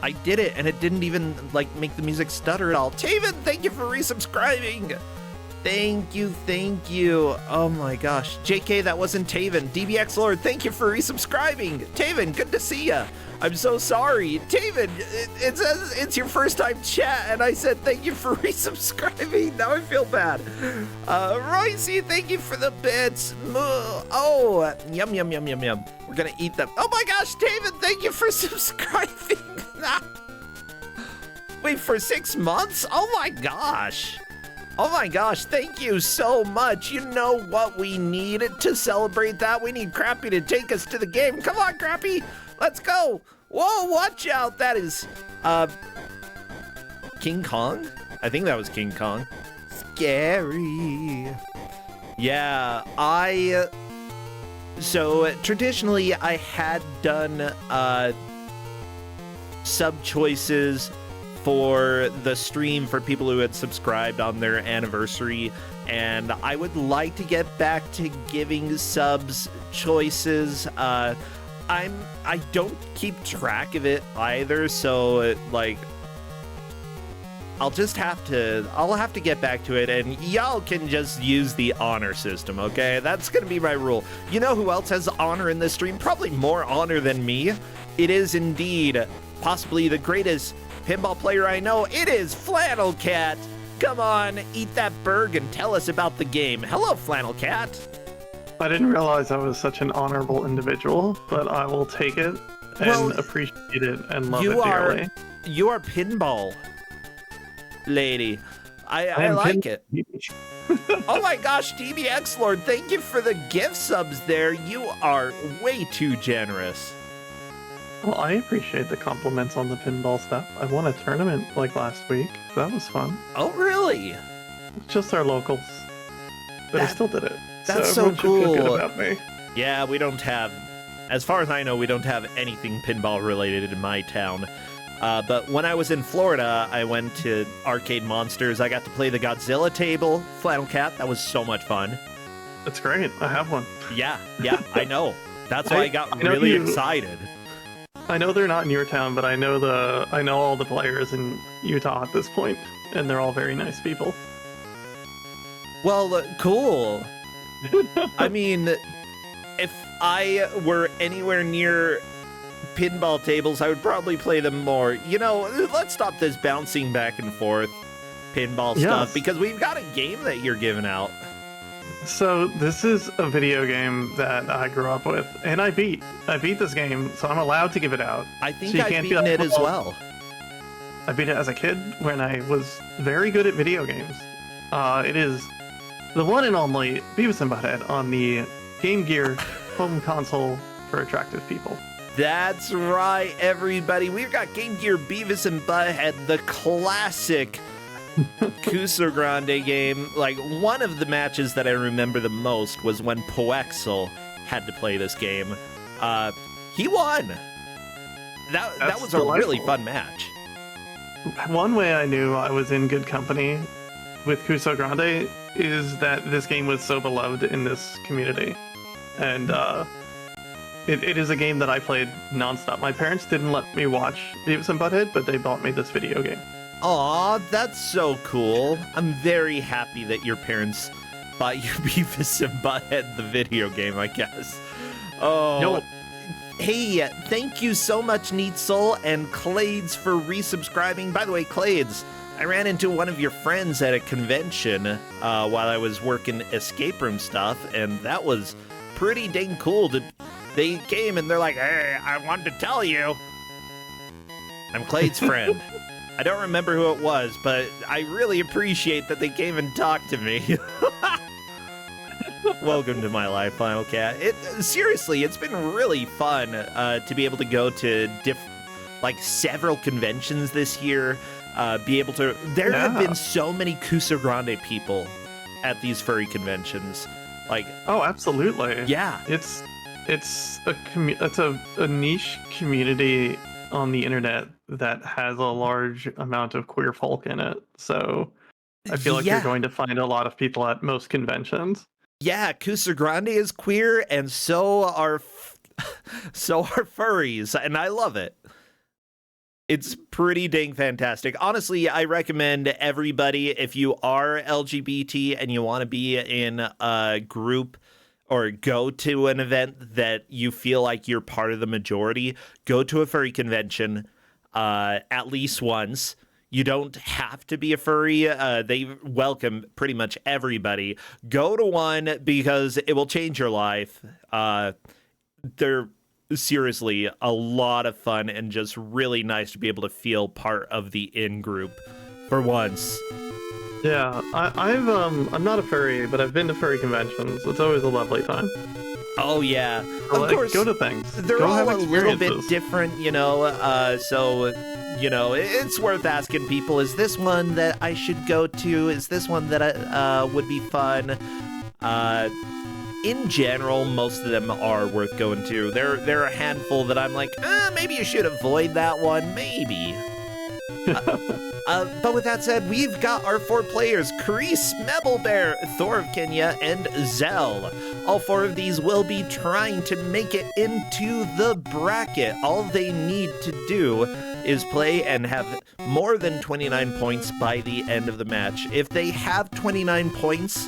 I did it, and it didn't even, like, make the music stutter at all. Taven, thank you for resubscribing. Thank you. Oh my gosh. JK, that wasn't Taven. DBX Lord, thank you for resubscribing. Taven, good to see ya. I'm so sorry. Taven, it says it's your first time chat, and I said thank you for resubscribing. Now I feel bad. Royce, thank you for the bits. Oh, yum. We're gonna eat them. Oh my gosh, Taven, thank you for subscribing. Wait, for 6 months? Oh my gosh. Oh my gosh, thank you so much. You know what we need to celebrate that? We need Crappy to take us to the game. Come on, Crappy, let's go. Whoa, watch out. That is, King Kong? I think that was King Kong. Scary. Yeah, so traditionally I had done, sub choices for the stream for people who had subscribed on their anniversary, and I would like to get back to giving subs choices. I don't keep track of it either, so like I'll have to get back to it, and y'all can just use the honor system, okay? That's gonna be my rule. You know who else has honor in this stream? Probably more honor than me. It is indeed possibly the greatest pinball player I know. It is Flannel Cat. Come on, eat that burg and tell us about the game. Hello, Flannel Cat. I didn't realize I was such an honorable individual, but I will take it and appreciate it and love it dearly. You are pinball lady. I like it. Oh my gosh, DBX Lord, thank you for the gift subs there. You are way too generous. Well, I appreciate the compliments on the pinball stuff. I won a tournament like last week. That was fun. Oh, really? Just our locals. But I still did it. That's so cool. Feel good about me. Yeah, we don't have, as far as I know, we don't have anything pinball related in my town. But when I was in Florida, I went to Arcade Monsters. I got to play the Godzilla table, Flannel Cat. That was so much fun. That's great. I have one. Yeah, I know. That's why I got really excited. I know they're not in your town, but I know all the players in Utah at this point, and they're all very nice people. Well, cool. I mean, if I were anywhere near pinball tables, I would probably play them more. You know, let's stop this bouncing back and forth pinball stuff, because we've got a game that you're giving out. So this is a video game that I grew up with, and I beat this game, so I'm allowed to give it out. I think I've beaten it as well. I beat it as a kid when I was very good at video games. It is the one and only Beavis and Butthead on the Game Gear home console for attractive people. That's right, everybody. We've got Game Gear Beavis and Butthead, the classic Kusogrand8 game. Like, one of the matches that I remember the most was when Poexel had to play this game. He won. That was a really fun match. One way I knew I was in good company with Kusogrand8 is that this game was so beloved in this community. And it is a game that I played nonstop. My parents didn't let me watch Beavis and Butthead, but they bought me this video game. Aw, that's so cool. I'm very happy that your parents bought you Beavis and Butthead, the video game, I guess. Oh, no. Hey, thank you so much, Neat Soul and Clades, for resubscribing. By the way, Clades, I ran into one of your friends at a convention while I was working escape room stuff, and that was pretty dang cool. They came and they're like, "Hey, I wanted to tell you, I'm Clade's friend." I don't remember who it was, but I really appreciate that they came and talked to me. Welcome to my life, Final Cat. Seriously, it's been really fun to be able to go to several conventions this year. There have been so many Kusogrand8 people at these furry conventions. Oh, absolutely. Yeah. It's a niche community on the internet that has a large amount of queer folk in it. So I feel like you're going to find a lot of people at most conventions. Yeah, Kusogrand8 is queer, and so are furries, and I love it. It's pretty dang fantastic. Honestly, I recommend everybody, if you are LGBT and you want to be in a group or go to an event that you feel like you're part of the majority, go to a furry convention at least once. You don't have to be a furry. They welcome pretty much everybody. Go to one because it will change your life. They're seriously a lot of fun and just really nice to be able to feel part of the in-group for once. Yeah, I'm not a furry, but I've been to furry conventions. It's always a lovely time. Oh yeah, So, of course. go to things. They're go all have a little bit experiences. different, so it's worth asking people, is this one that I should go to? Is this one that would be fun? In general, most of them are worth going to. There are a handful that I'm like, maybe you should avoid that one, maybe. But with that said, we've got our 4 players, Carice, Mebblebear, Thor of Kenya, and Zell. All 4 of these will be trying to make it into the bracket. All they need to do is play and have more than 29 points by the end of the match. If they have 29 points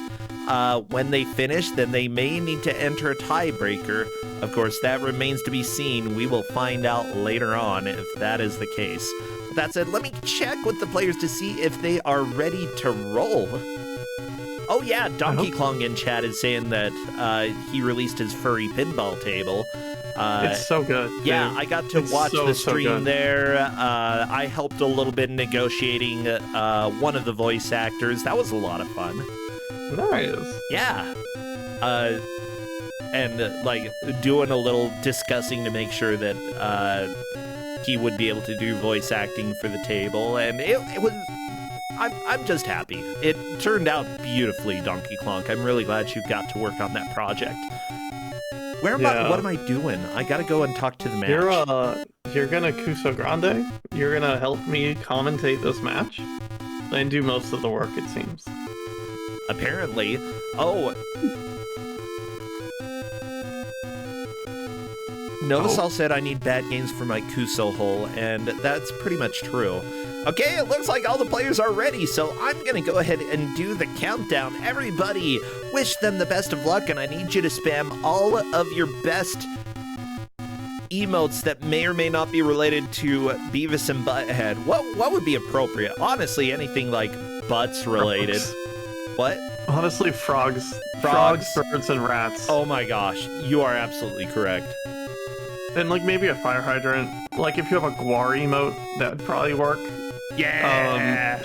when they finish, then they may need to enter a tiebreaker. Of course, that remains to be seen. We will find out later on if that is the case. That said, let me check with the players to see if they are ready to roll. Oh yeah, Donkey Kong in chat is saying that he released his furry pinball table. It's so good. Yeah, dude. I got to watch the stream there. I helped a little bit negotiating one of the voice actors. That was a lot of fun. Nice. Yeah. And like doing a little discussing to make sure that he would be able to do voice acting for the table, and it was. I'm just happy. It turned out beautifully, Donkey Klonk. I'm really glad you got to work on that project. Where am I? What am I doing? I gotta go and talk to the match. You're gonna Kusogrand8. You're gonna help me commentate this match and do most of the work, it seems. Apparently. Oh. Novasol said I need bad games for my Kuso hole, and that's pretty much true. Okay, it looks like all the players are ready, so I'm gonna go ahead and do the countdown. Everybody, wish them the best of luck, and I need you to spam all of your best emotes that may or may not be related to Beavis and Butthead. What would be appropriate? Honestly, anything like butts related. What? Honestly, frogs. Frogs, birds, and rats. Oh my gosh, you are absolutely correct. And like maybe a fire hydrant. Like if you have a guar emote, that would probably work. Yeah.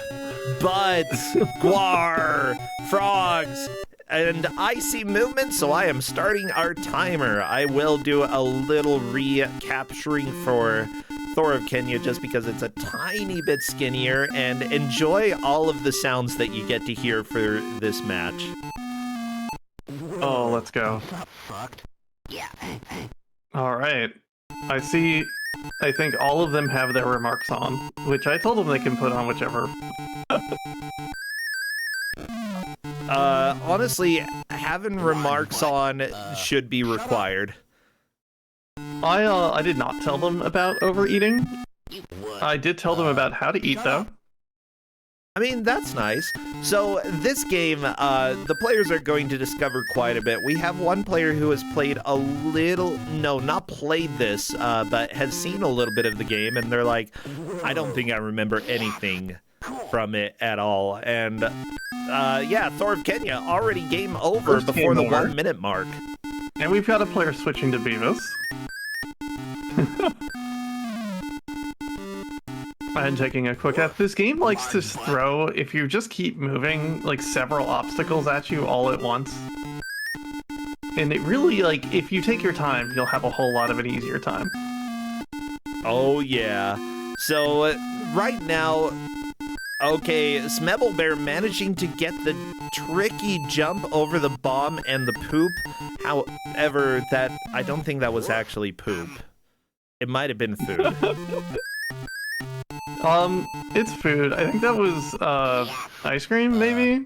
Butts, guar, frogs, and icy movement, so I am starting our timer. I will do a little recapturing for Thor of Kenya just because it's a tiny bit skinnier, and enjoy all of the sounds that you get to hear for this match. Oh, let's go. All right. I think all of them have their remarks on, which I told them they can put on whichever. Honestly, having remarks on should be required. I did not tell them about overeating. I did tell them about how to eat, though. I mean, that's nice. So this game, the players are going to discover quite a bit. We have one player who has played a little, no, not played this, but has seen a little bit of the game, and they're like, I don't think I remember anything from it at all. And yeah, Thor of Kenya, already game over before the 1 minute mark. And we've got a player switching to Beavis. And taking a quick at this game likes to throw, if you just keep moving, like several obstacles at you all at once. And it really, like, if you take your time, you'll have a whole lot of an easier time. Oh yeah. So right now, okay, Smebblebear managing to get the tricky jump over the bomb and the poop. However, that I don't think that was actually poop. It might have been food. It's food. I think that was, ice cream, maybe?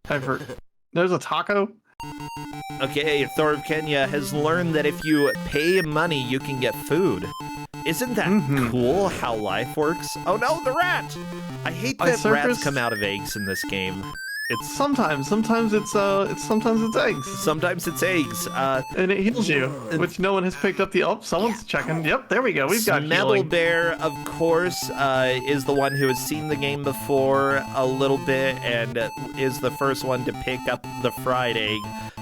I've heard. There's a taco? Okay, Thor of Kenya has learned that if you pay money, you can get food. Isn't that cool how life works? Oh no, the rat! I hate that rats come out of eggs in this game. It's sometimes it's eggs. Sometimes it's eggs. And it heals you, which no one has picked up the. Oh, someone's checking. Yep, there we go. We've got healing. Bear, of course, is the one who has seen the game before a little bit and is the first one to pick up the fried egg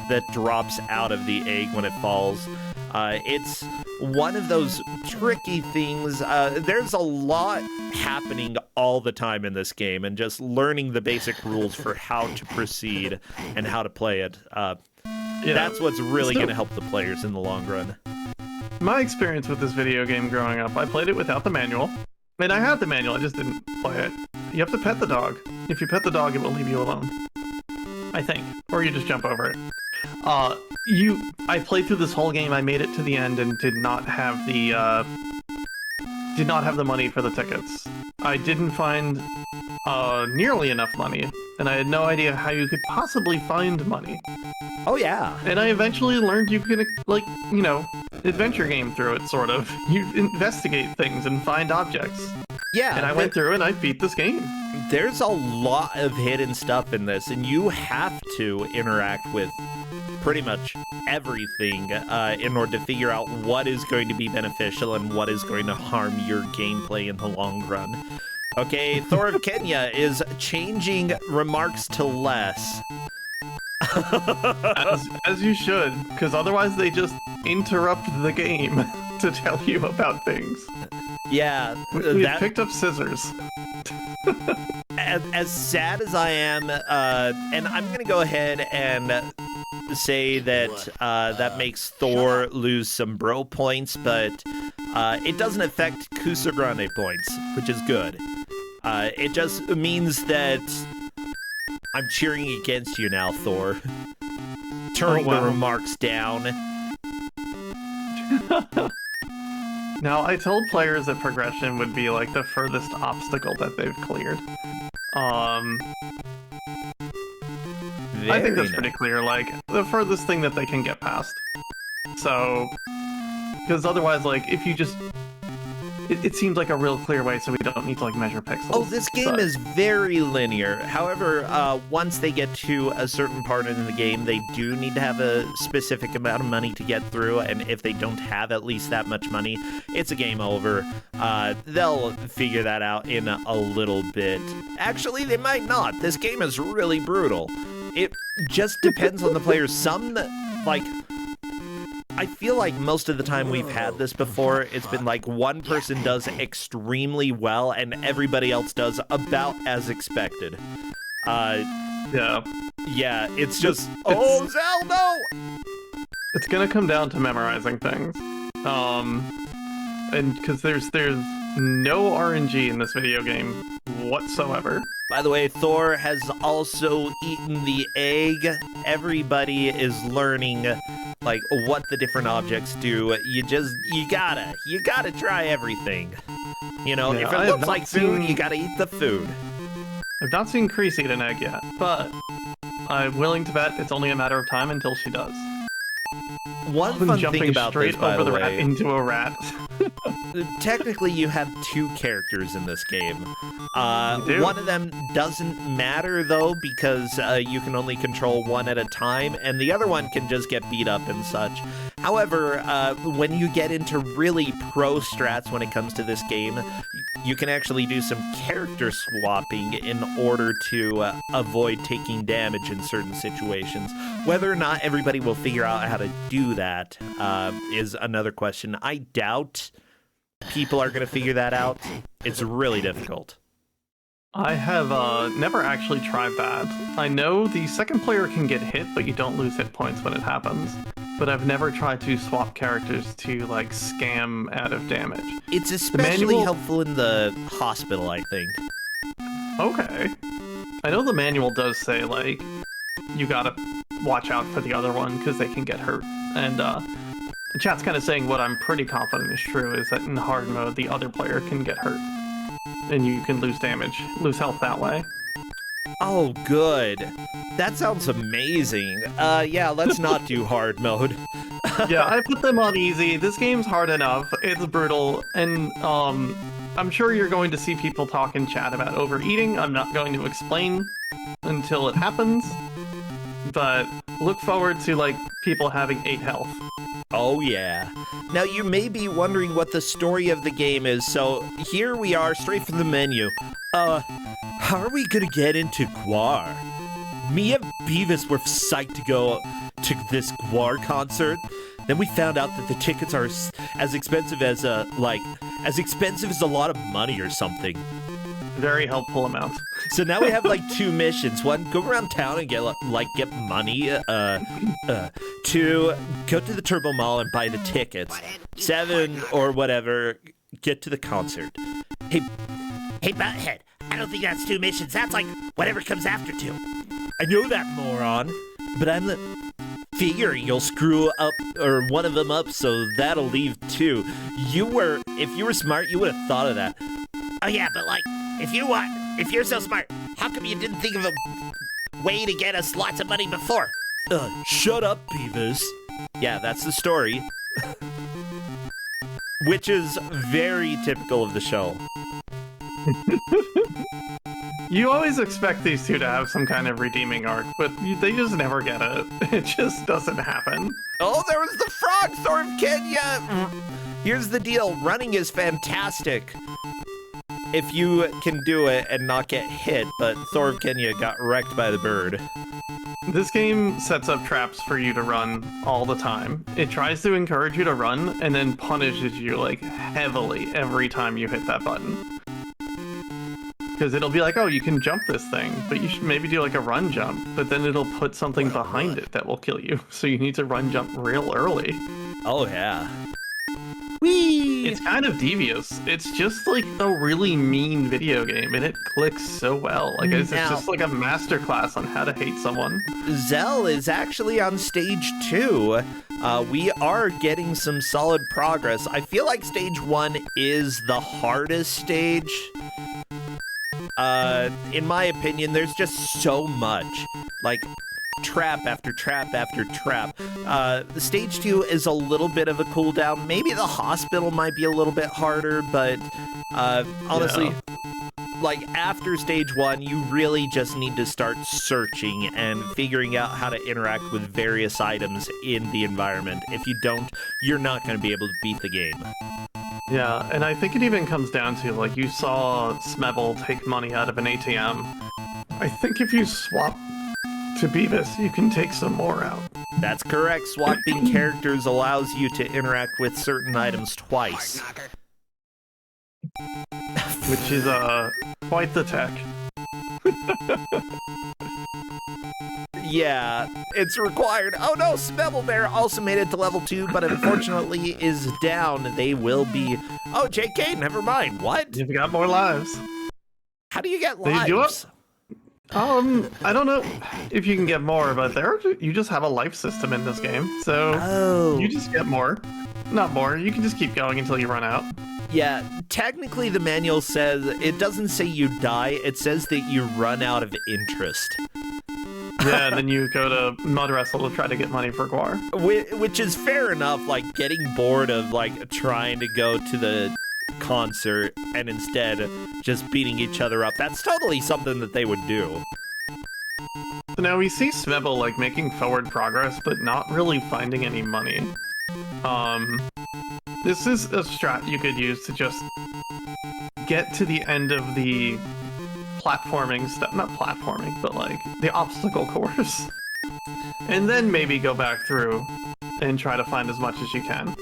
that drops out of the egg when it falls. It's one of those tricky things. There's a lot happening all the time in this game, and just learning the basic rules for how to proceed and how to play it. That's what's really going to help the players in the long run. My experience with this video game growing up, I played it without the manual. I mean, I had the manual, I just didn't play it. You have to pet the dog. If you pet the dog, it will leave you alone. I think. Or you just jump over it. I played through this whole game, I made it to the end, and did not have the money for the tickets. I didn't find nearly enough money, and I had no idea how you could possibly find money. Oh yeah. And I eventually learned you can, like, you know, adventure game through it, sort of. You investigate things and find objects. Yeah. And I went through and I beat this game. There's a lot of hidden stuff in this, and you have to interact with pretty much everything in order to figure out what is going to be beneficial and what is going to harm your gameplay in the long run. Okay, Thor of Kenya is changing remarks to less. as you should, because otherwise they just interrupt the game to tell you about things. Yeah. We picked up scissors. As sad as I am, and I'm going to go ahead and say that that makes Thor lose some bro points, but it doesn't affect Kusogrand8 points, which is good. It just means that I'm cheering against you now, Thor. Turning the remarks down. Now, I told players that progression would be like the furthest obstacle that they've cleared. I think that's pretty clear, like, the furthest thing that they can get past. So, because otherwise, like, if you just... It seems like a real clear way, so we don't need to, like, measure pixels. Oh, this game is very linear. However, once they get to a certain part in the game, they do need to have a specific amount of money to get through, and if they don't have at least that much money, it's a game over. They'll figure that out in a little bit. Actually, they might not. This game is really brutal. It just depends on the players. Some, like... I feel like most of the time we've had this before, it's been like one person does extremely well and everybody else does about as expected. Yeah, it's just, oh, Zal, no! It's gonna come down to memorizing things. And because there's no RNG in this video game whatsoever. By the way, Thor has also eaten the egg. Everybody is learning, like, what the different objects do. You gotta try everything. You know, if it looks like food, you gotta eat the food. I've not seen Kreese eat an egg yet, but I'm willing to bet it's only a matter of time until she does. One fun thing about this, by the way, rat into a rat. Technically, you have two characters in this game. One of them doesn't matter, though, because you can only control one at a time, and the other one can just get beat up and such. However, when you get into really pro strats when it comes to this game, you can actually do some character swapping in order to avoid taking damage in certain situations. Whether or not everybody will figure out how to do that is another question. I doubt people are going to figure that out. It's really difficult. I have never actually tried that. I know the second player can get hit, but you don't lose hit points when it happens. But I've never tried to swap characters to, like, scam out of damage. It's especially helpful in the hospital, I think. Okay. I know the manual does say, like, you gotta watch out for the other one because they can get hurt. And the chat's kind of saying what I'm pretty confident is true is that in hard mode, the other player can get hurt. And you can lose health that way. Oh, good. That sounds amazing. Yeah, let's not do hard mode. Yeah, I put them on easy. This game's hard enough. It's brutal, and I'm sure you're going to see people talk in chat about overeating. I'm not going to explain until it happens, but look forward to like people having 8 health. Oh yeah. Now you may be wondering what the story of the game is, so here we are straight from the menu. How are we gonna get into Gwar? Me and Beavis were psyched to go to this Gwar concert. Then we found out that the tickets are as expensive as a lot of money or something. Very helpful amount. So now we have like 2 missions. One, go around town and get money. 2, go to the Turbo Mall and buy the tickets. 7 or whatever, get to the concert. Hey, Butthead, I don't think that's 2 missions. That's like whatever comes after 2. I know that, moron. But I'm figuring you'll screw up or one of them up, so that'll leave 2. If you were smart, you would have thought of that. Oh yeah, but like, if you're so smart, how come you didn't think of a way to get us lots of money before? Shut up, Beavis. Yeah, that's the story. Which is very typical of the show. You always expect these 2 to have some kind of redeeming arc, but they just never get it. It just doesn't happen. Oh, there was the frog, Thor of Kenya! Here's the deal, running is fantastic if you can do it and not get hit, but Thor of Kenya got wrecked by the bird. This game sets up traps for you to run all the time. It tries to encourage you to run and then punishes you like heavily every time you hit that button. Because it'll be like, oh, you can jump this thing, but you should maybe do like a run jump, but then it'll put something behind it that will kill you. So you need to run jump real early. Oh yeah. Whee! It's kind of devious. It's just like a really mean video game, and it clicks so well. Like it's just like a masterclass on how to hate someone. Zell is actually on stage 2. We are getting some solid progress. I feel like stage 1 is the hardest stage. In my opinion, there's just so much. Like, trap after trap after trap. The stage 2 is a little bit of a cooldown. Maybe the hospital might be a little bit harder, but honestly, like after stage 1, you really just need to start searching and figuring out how to interact with various items in the environment. If you don't, you're not going to be able to beat the game. Yeah, and I think it even comes down to, like, you saw Smebble take money out of an ATM. I think if you swap to Beavis, you can take some more out. That's correct. Swapping characters allows you to interact with certain items twice. Which is, quite the tech. Yeah, it's required. Oh no, Smebble Bear also made it to level 2, but unfortunately is down. They will be... Oh, JK, never mind. What? You've got more lives. How do you get lives? Do it? I don't know if you can get more, but you just have a life system in this game, so you just get more. Not more, you can just keep going until you run out. Yeah, technically the manual says, it doesn't say you die, it says that you run out of interest. Yeah, and then you go to Mud Wrestle to try to get money for Gwar. Which is fair enough, like getting bored of like trying to go to the concert and instead just beating each other up. That's totally something that they would do. So now we see Smebble like making forward progress, but not really finding any money. This is a strat you could use to just get to the end of the platforming stuff, not platforming, but like the obstacle course. And then maybe go back through and try to find as much as you can.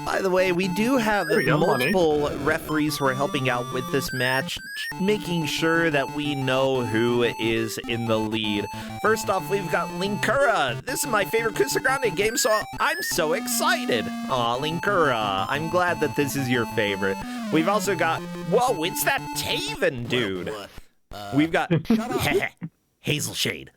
By the way, we do have multiple referees who are helping out with this match, making sure that we know who is in the lead. First off, we've got Linkura. This is my favorite Kusogrand8 game, so I'm so excited. Aw, Linkura, I'm glad that this is your favorite. We've also got, whoa, it's that Taven dude. We've got Hazel Shade.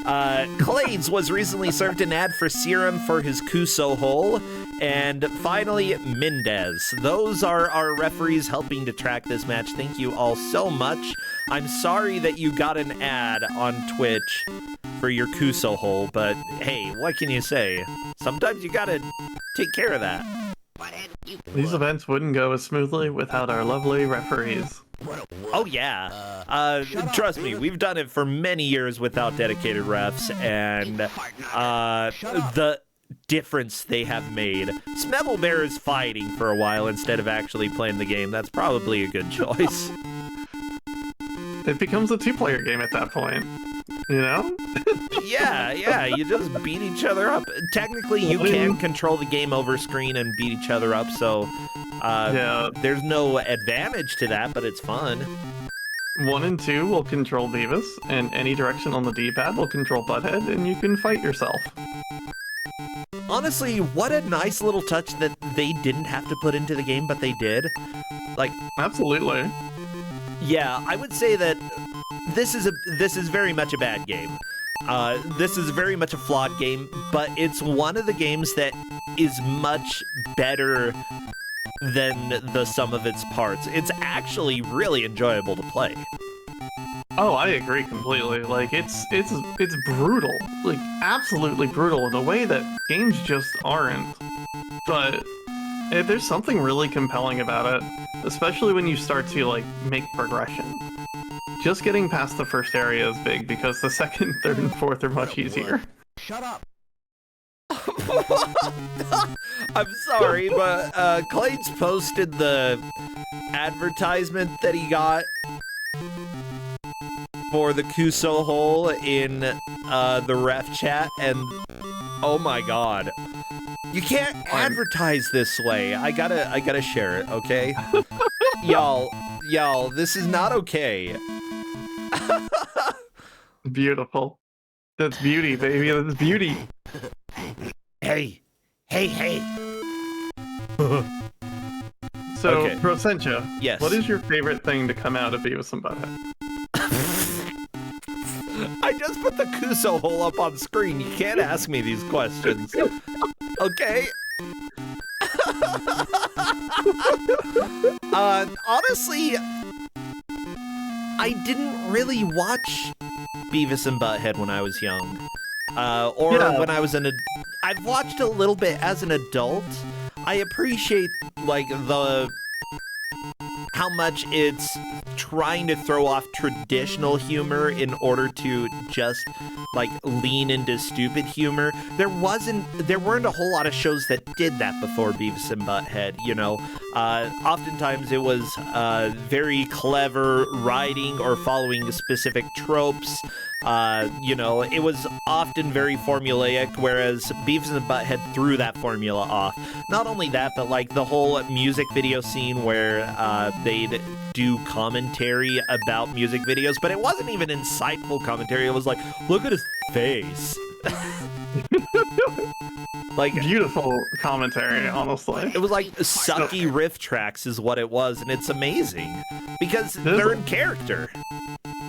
Clades was recently served an ad for serum for his Kuso hole. And finally, Mendez. Those are our referees helping to track this match. Thank you all so much. I'm sorry that you got an ad on Twitch for your Kuso hole, but hey, what can you say? Sometimes you gotta take care of that. These events wouldn't go as smoothly without our lovely referees. Oh yeah, trust me, we've done it for many years without dedicated refs, and the difference they have made. Smebelbear is fighting for a while instead of actually playing the game. That's probably a good choice. It becomes a two-player game at that point, you know? Yeah, you just beat each other up. Technically, you can control the game over screen and beat each other up, so there's no advantage to that, but it's fun. 1 and 2 will control Beavis, and any direction on the D-pad will control Butthead, and you can fight yourself. Honestly, what a nice little touch that they didn't have to put into the game, but they did. Like, absolutely. Yeah, I would say that this is very much a bad game. This is very much a flawed game, but it's one of the games that is much better than the sum of its parts. It's actually really enjoyable to play. Oh, I agree completely. Like, it's brutal. Like, absolutely brutal in a way that games just aren't. But there's something really compelling about it, especially when you start to, like, make progression. Just getting past the first area is big, because the second, third, and fourth are much easier. Shut up! I'm sorry, but Clayton's posted the advertisement that he got for the Kuso hole in the ref chat, and oh my god. You can't advertise this way. I gotta share it, okay? y'all, this is not okay. Beautiful. That's beauty, baby. That's beauty. Hey. So, okay. Prosentia, yes. What is your favorite thing to come out of Beavis and Butthead? I just put the Kuso hole up on screen. You can't ask me these questions. Okay? Honestly, I didn't really watch Beavis and Butthead when I was young. When I was I've watched a little bit as an adult. I appreciate, like, how much it's trying to throw off traditional humor in order to just, like, lean into stupid humor. There weren't a whole lot of shows that did that before Beavis and Butthead, you know? Oftentimes it was very clever writing or following specific tropes. It was often very formulaic, whereas Beavis and Butthead threw that formula off. Not only that, but like the whole music video scene where they'd do commentary about music videos, but it wasn't even insightful commentary. It was like, look at his face. Like, beautiful commentary, honestly. It was like sucky riff tracks is what it was, and it's amazing because they're in character.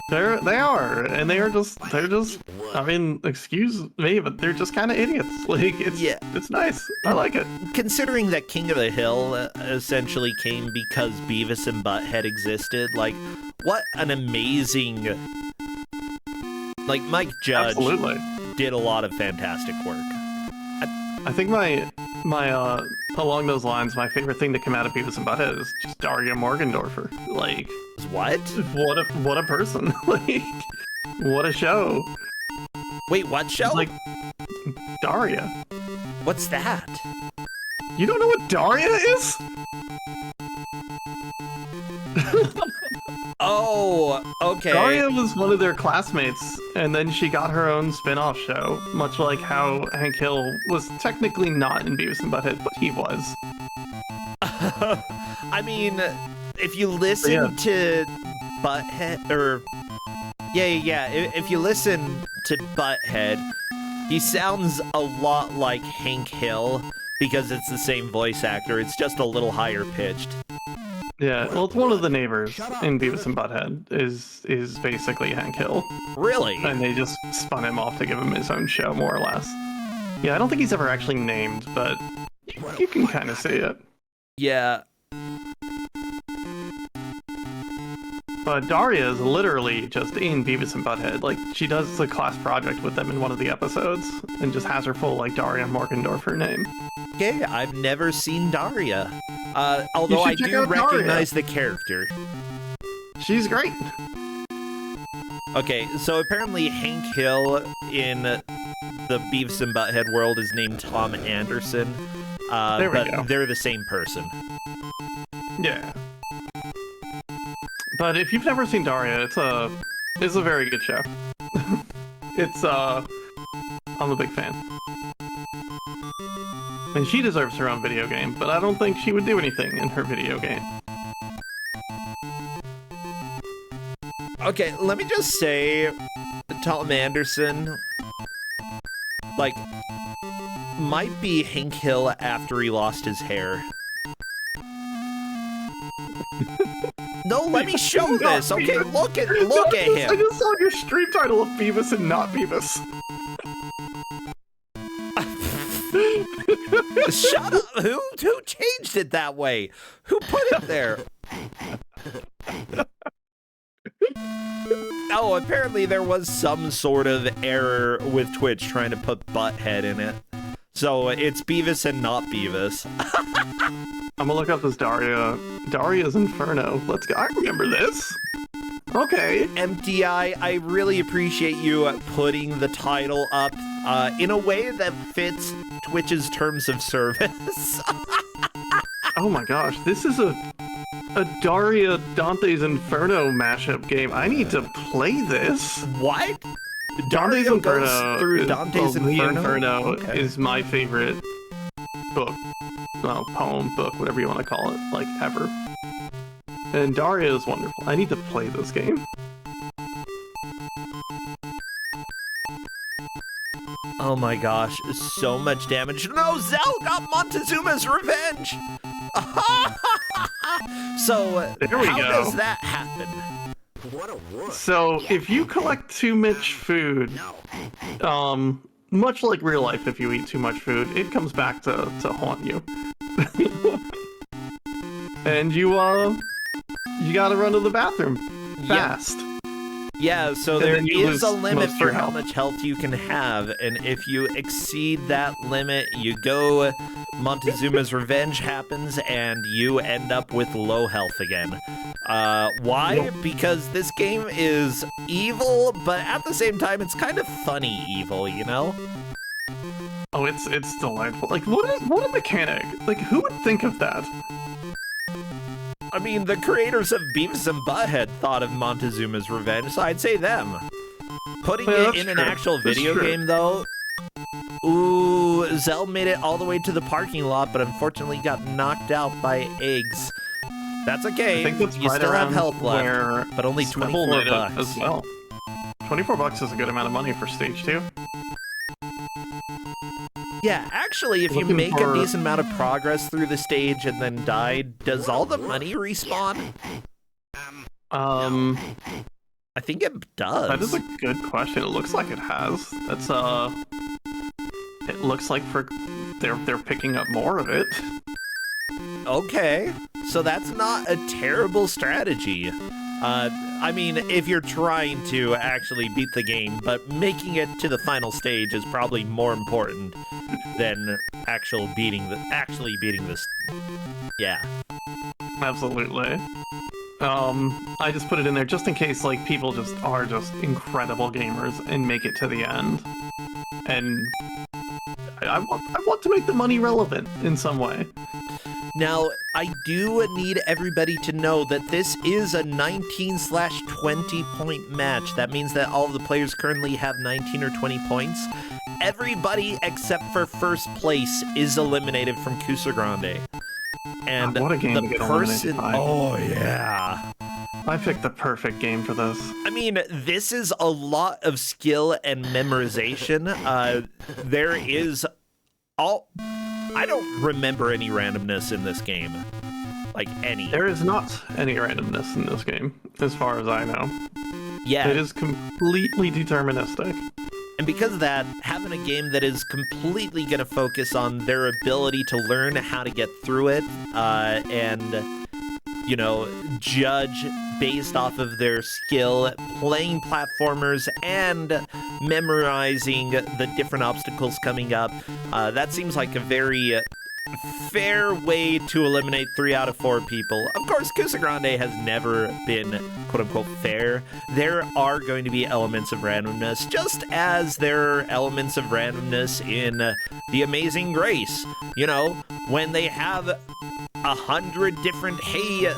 They are, and they're just, I mean, excuse me, but they're just kind of idiots. Like, it's nice. I like it. Considering that King of the Hill essentially came because Beavis and Butthead existed, like, what an amazing... Like, Mike Judge did a lot of fantastic work. I think my along those lines, my favorite thing to come out of Beavis and Butthead is just Daria Morgendorffer. Like, what? What a person! Like, what a show! Wait, what show? Like, Daria. What's that? You don't know what Daria is? Oh, okay. Daria was one of their classmates, and then she got her own spin-off show, much like how Hank Hill was technically not in Beavis and Butthead, but he was. I mean, if you listen to Butthead, or... Yeah, if you listen to Butthead, he sounds a lot like Hank Hill, because it's the same voice actor, it's just a little higher pitched. Yeah, well, it's one of the neighbors in Beavis and Butthead is basically Hank Hill. Really? And they just spun him off to give him his own show, more or less. Yeah, I don't think he's ever actually named, but you can kind of see it. Yeah. But Daria is literally just in Beavis and Butthead. Like, she does the class project with them in one of the episodes and just has her full, like, Daria Morgendorffer name. Okay, I've never seen Daria. Although I do recognize the character. She's great. Okay, so apparently Hank Hill in the Beavis and Butthead world is named Tom Anderson. There we go. They're the same person. Yeah. But if you've never seen Daria, it's a very good show. I'm a big fan. And she deserves her own video game, but I don't think she would do anything in her video game. Okay, let me just say, Tom Anderson, like, might be Hank Hill after he lost his hair. No, let me show this. Okay, look at him. I just saw your stream title of Beavis and not Beavis. Shut up! Who changed it that way? Who put it there? Oh, apparently there was some sort of error with Twitch trying to put Butthead in it. So it's Beavis and not Beavis. I'm gonna look up this Daria's Inferno. Let's go. I remember this. Okay. MTI, I really appreciate you putting the title up in a way that fits Twitch's terms of service. Oh my gosh, this is a Daria Dante's Inferno mashup game. I need to play this. What? Dante's Inferno goes through Dante's Inferno? The Inferno Okay. is my favorite book. Well, poem, book, whatever you want to call it, like, ever. And Daria is wonderful. I need to play this game. Oh my gosh, so much damage. No, Zell got Montezuma's revenge! So, There we how go. does that happen? So, if you collect too much food, much like real life, if you eat too much food, it comes back to haunt you. And you gotta run to the bathroom fast. Yeah, so And there then you is a lose limit most of for your how health. much health you can have, and if you exceed that limit, you go Montezuma's revenge happens, and you end up with low health again. Why? Yep. Because this game is evil, but at the same time, it's kind of funny evil, you know? Oh, it's delightful. Like, what a mechanic. Like, who would think of that? I mean, the creators of Beavis and Butthead thought of Montezuma's Revenge, so I'd say them. Putting Yeah, it that's in an true. actual That's video true. game, though, ooh, Zell made it all the way to the parking lot, but unfortunately got knocked out by eggs. That's okay, I think that's you right still have around health where left, but only Snubble 24 made it bucks. as well. 24 bucks is a good amount of money for stage 2. Yeah, actually, if you Looking make for- a decent amount of progress through the stage and then die, does all the money respawn? I think it does. That is a good question. It looks like it has. That's it looks like they're picking up more of it. Okay, so that's not a terrible strategy. I mean, if you're trying to actually beat the game, but making it to the final stage is probably more important than actually beating this. Yeah. Absolutely. I just put it in there just in case, like, people are just incredible gamers and make it to the end. And I want to make the money relevant in some way. Now, I do need everybody to know that this is a 19/20 point match. That means that all of the players currently have 19 or 20 points. Everybody except for first place is eliminated from Kusogrand8. And God, what a game the to get eliminated person, by. oh yeah. I picked the perfect game for this. I mean, this is a lot of skill and memorization. There is I don't remember any randomness in this game. Like, any. There is not any randomness in this game, as far as I know. Yeah. It is completely deterministic. And because of that, having a game that is completely going to focus on their ability to learn how to get through it, and, you know, judge based off of their skill playing platformers and memorizing the different obstacles coming up. That seems like a very fair way to eliminate 3 out of 4 people. Of course, Kusogrand8 has never been quote-unquote fair. There are going to be elements of randomness, just as there are elements of randomness in The Amazing Grace. You know, when they have 100 different hay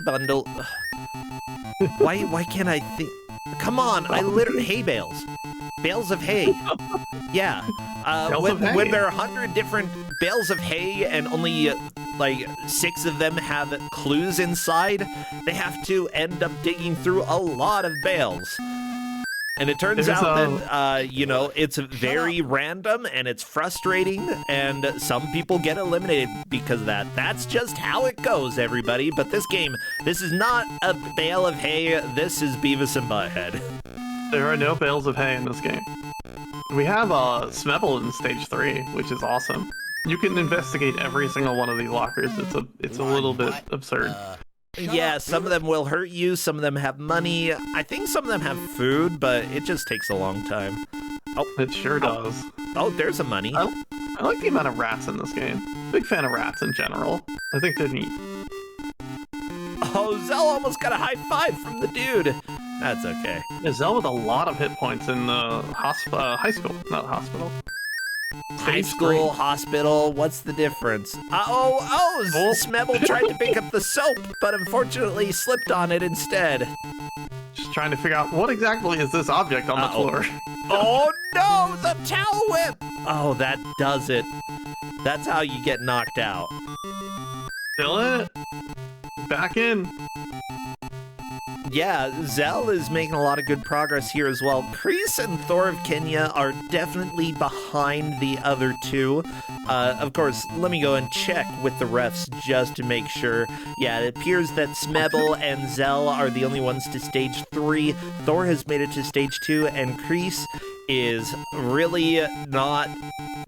bundle. Why can't I think? Come on, I literally hay bales. Bales of hay. Yeah. When there are 100 different bales of hay and only like 6 of them have clues inside, they have to end up digging through a lot of bales. And it turns out that, you know, it's very random and it's frustrating, and some people get eliminated because of that. That's just how it goes, everybody. But this game, this is not a bale of hay. This is Beavis and Butthead. There are no bales of hay in this game. We have Smebble in stage 3, which is awesome. You can investigate every single one of these lockers. It's a little bit absurd. Yeah, some of them will hurt you, some of them have money. I think some of them have food, but it just takes a long time. Oh, it sure does. Oh, there's a money. I like the amount of rats in this game. Big fan of rats in general. I think they're neat. Oh, Zell almost got a high five from the dude. That's okay. Yeah, Zell with a lot of hit points in the high school, not hospital. High school, hospital, what's the difference? Smebble tried to pick up the soap, but unfortunately slipped on it instead. Just trying to figure out what exactly is this object on the floor. Oh no, the towel whip! Oh, that does it. That's how you get knocked out. Still in it. Back in. Yeah, Zell is making a lot of good progress here as well. Kreese and Thor of Kenya are definitely behind the other two. Of course, let me go and check with the refs just to make sure. Yeah, it appears that Smebble and Zell are the only ones to stage 3. Thor has made it to stage 2, and Kreese is really not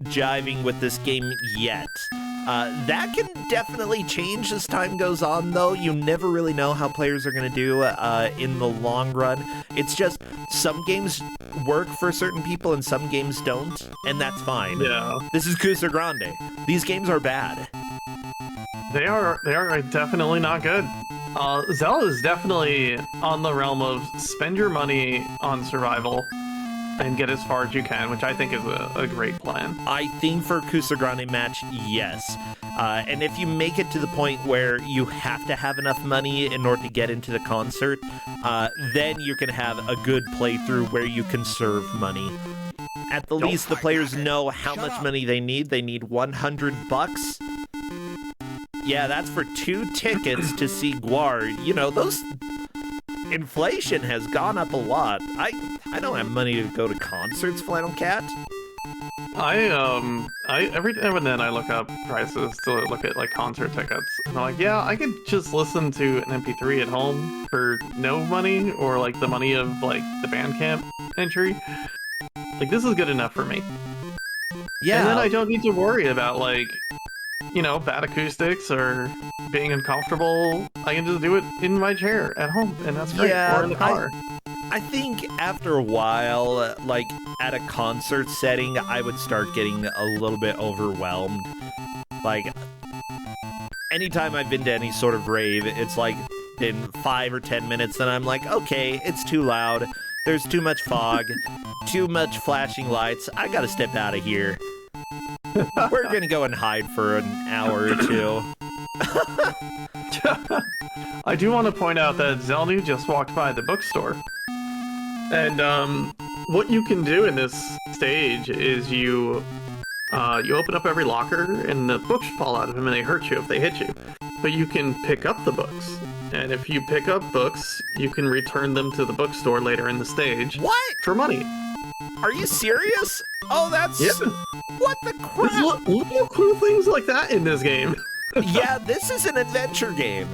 jiving with this game yet. That can definitely change as time goes on, though. You never really know how players are going to do in the long run. It's just some games work for certain people and some games don't, and that's fine. Yeah. This is Kusogrand8. These games are bad. They are definitely not good. Zell is definitely on the realm of spend your money on survival and get as far as you can, which I think is a great plan. I think for Kusogrand8 match, yes. And if you make it to the point where you have to have enough money in order to get into the concert, then you can have a good playthrough where you conserve money. At the least, the players know how much money they need. They need $100. Yeah, that's for 2 tickets to see Guar. You know, those... Inflation has gone up a lot. I don't have money to go to concerts, Flannel Cat. I every now and then I look up prices to look at like concert tickets, and I'm like, yeah, I could just listen to an MP3 at home for no money, or like the money of like the Bandcamp entry. Like, this is good enough for me. Yeah. And then I don't need to worry about like, you know, bad acoustics or being uncomfortable. I can just do it in my chair at home, and that's great. Yeah, or in the car. I think after a while, like at a concert setting, I would start getting a little bit overwhelmed. Like, anytime I've been to any sort of rave, it's like been 5 or 10 minutes, and I'm like, okay, it's too loud. There's too much fog, too much flashing lights. I gotta step out of here. We're gonna go and hide for an hour or 2. I do want to point out that Zelnu just walked by the bookstore. And what you can do in this stage is you open up every locker, and the books fall out of them, and they hurt you if they hit you. But you can pick up the books, and if you pick up books, you can return them to the bookstore later in the stage. What? For money. Are you serious? Oh, that's... Yeah. What the crap? There's little cool things like that in this game. Yeah, this is an adventure game.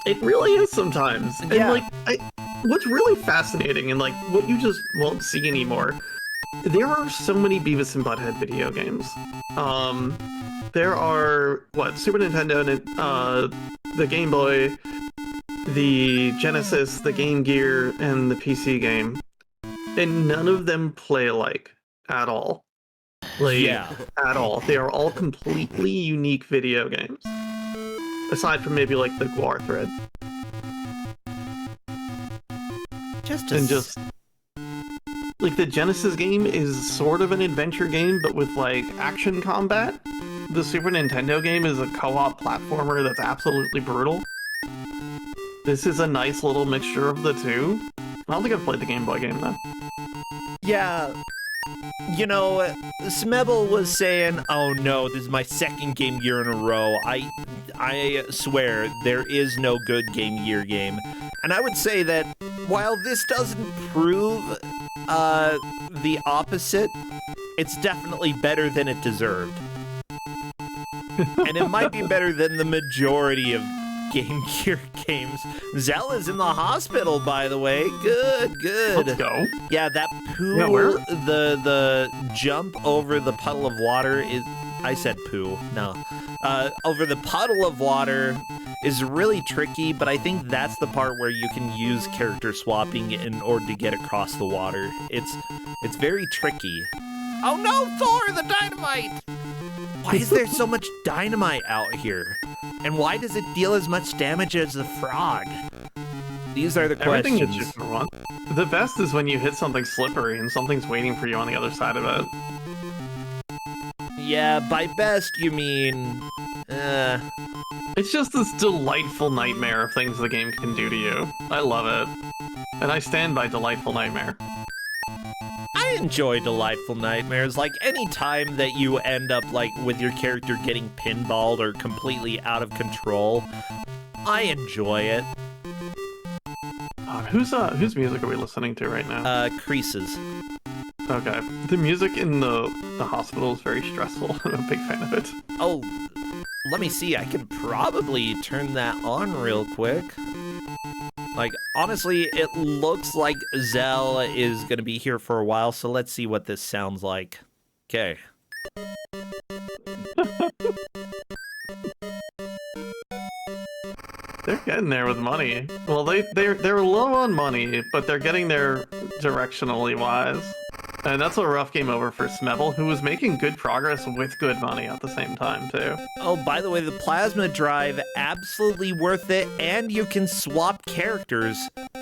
It really is sometimes. Yeah. And like, what's really fascinating, and like what you just won't see anymore, there are so many Beavis and Butthead video games. there are Super Nintendo, the Game Boy, the Genesis, the Game Gear, and the PC game, and none of them play alike at all. Yeah. At all. They are all completely unique video games. Aside from maybe like the Guar thread. Just like the Genesis game is sort of an adventure game, but with like action combat. The Super Nintendo game is a co-op platformer that's absolutely brutal. This is a nice little mixture of the two. I don't think I've played the Game Boy game though. Yeah. You know, Smebble was saying, "Oh no, this is my second Game Gear in a row. I swear there is no good Game Gear game." And I would say that while this doesn't prove the opposite, it's definitely better than it deserved. And it might be better than the majority of Game Gear games. Zella's in the hospital, by the way. Good. Let's go. Yeah, that poo, Yeah, where? the jump over the puddle of water is... I said poo, no. Over the puddle of water is really tricky, but I think that's the part where you can use character swapping in order to get across the water. It's very tricky. Oh no, Thor, the dynamite! Why is there so much dynamite out here? And why does it deal as much damage as the frog? These are the Everything questions. is just wrong. The best is when you hit something slippery and something's waiting for you on the other side of it. Yeah, by best you mean... It's just this delightful nightmare of things the game can do to you. I love it. And I stand by Delightful Nightmare. I enjoy Delightful Nightmares. Like, any time that you end up, like, with your character getting pinballed or completely out of control, I enjoy it. Whose music are we listening to right now? Creases. Okay. The music in the hospital is very stressful. I'm a big fan of it. Oh, let me see. I can probably turn that on real quick. Like, honestly, it looks like Zell is going to be here for a while, so let's see what this sounds like. Okay. They're getting there with money. Well, they're low on money, but they're getting there directionally wise. And that's a rough game over for Smebble, who was making good progress with good money at the same time, too. Oh, by the way, the plasma drive, absolutely worth it, and you can swap characters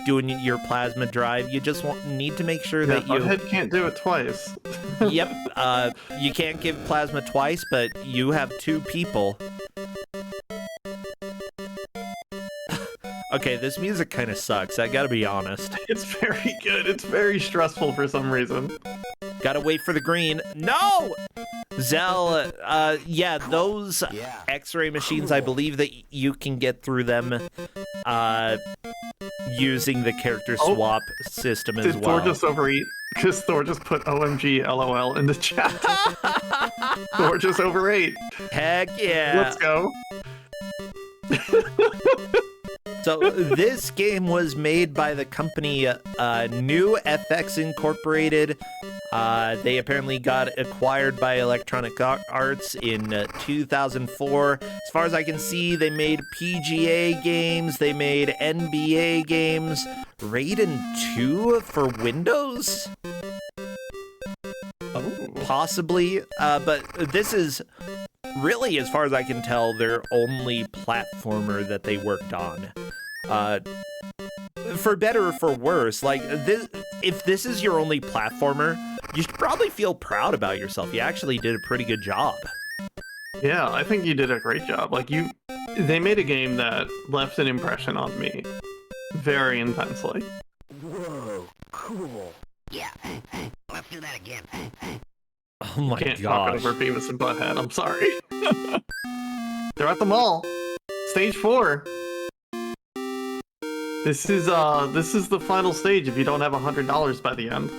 doing your plasma drive. You just need to make sure that you... Butthead can't do it twice. Yep, you can't give plasma twice, but you have two people. Okay, this music kind of sucks, I gotta be honest. It's very good. It's very stressful for some reason. Gotta wait for the green. No! Zell, yeah, those X-ray machines, I believe that you can get through them using the character swap system as Did well. Thor just overeat? Because Thor just put OMG LOL in the chat. Thor just overate. Heck yeah. Let's go. So this game was made by the company New FX Incorporated. They apparently got acquired by Electronic Arts in 2004. As far as I can see, they made PGA games, they made NBA games, Raiden 2 for Windows? Possibly, but this is really, as far as I can tell, their only platformer that they worked on. For better or for worse, like, if this is your only platformer, you should probably feel proud about yourself. You actually did a pretty good job. Yeah, I think you did a great job. Like, they made a game that left an impression on me very intensely. Whoa, cool. Yeah, let's do that again. Oh my Can't gosh. talk over Beavis and Butthead, I'm sorry. They're at the mall. Stage 4. This is the final stage if you don't have $100 by the end.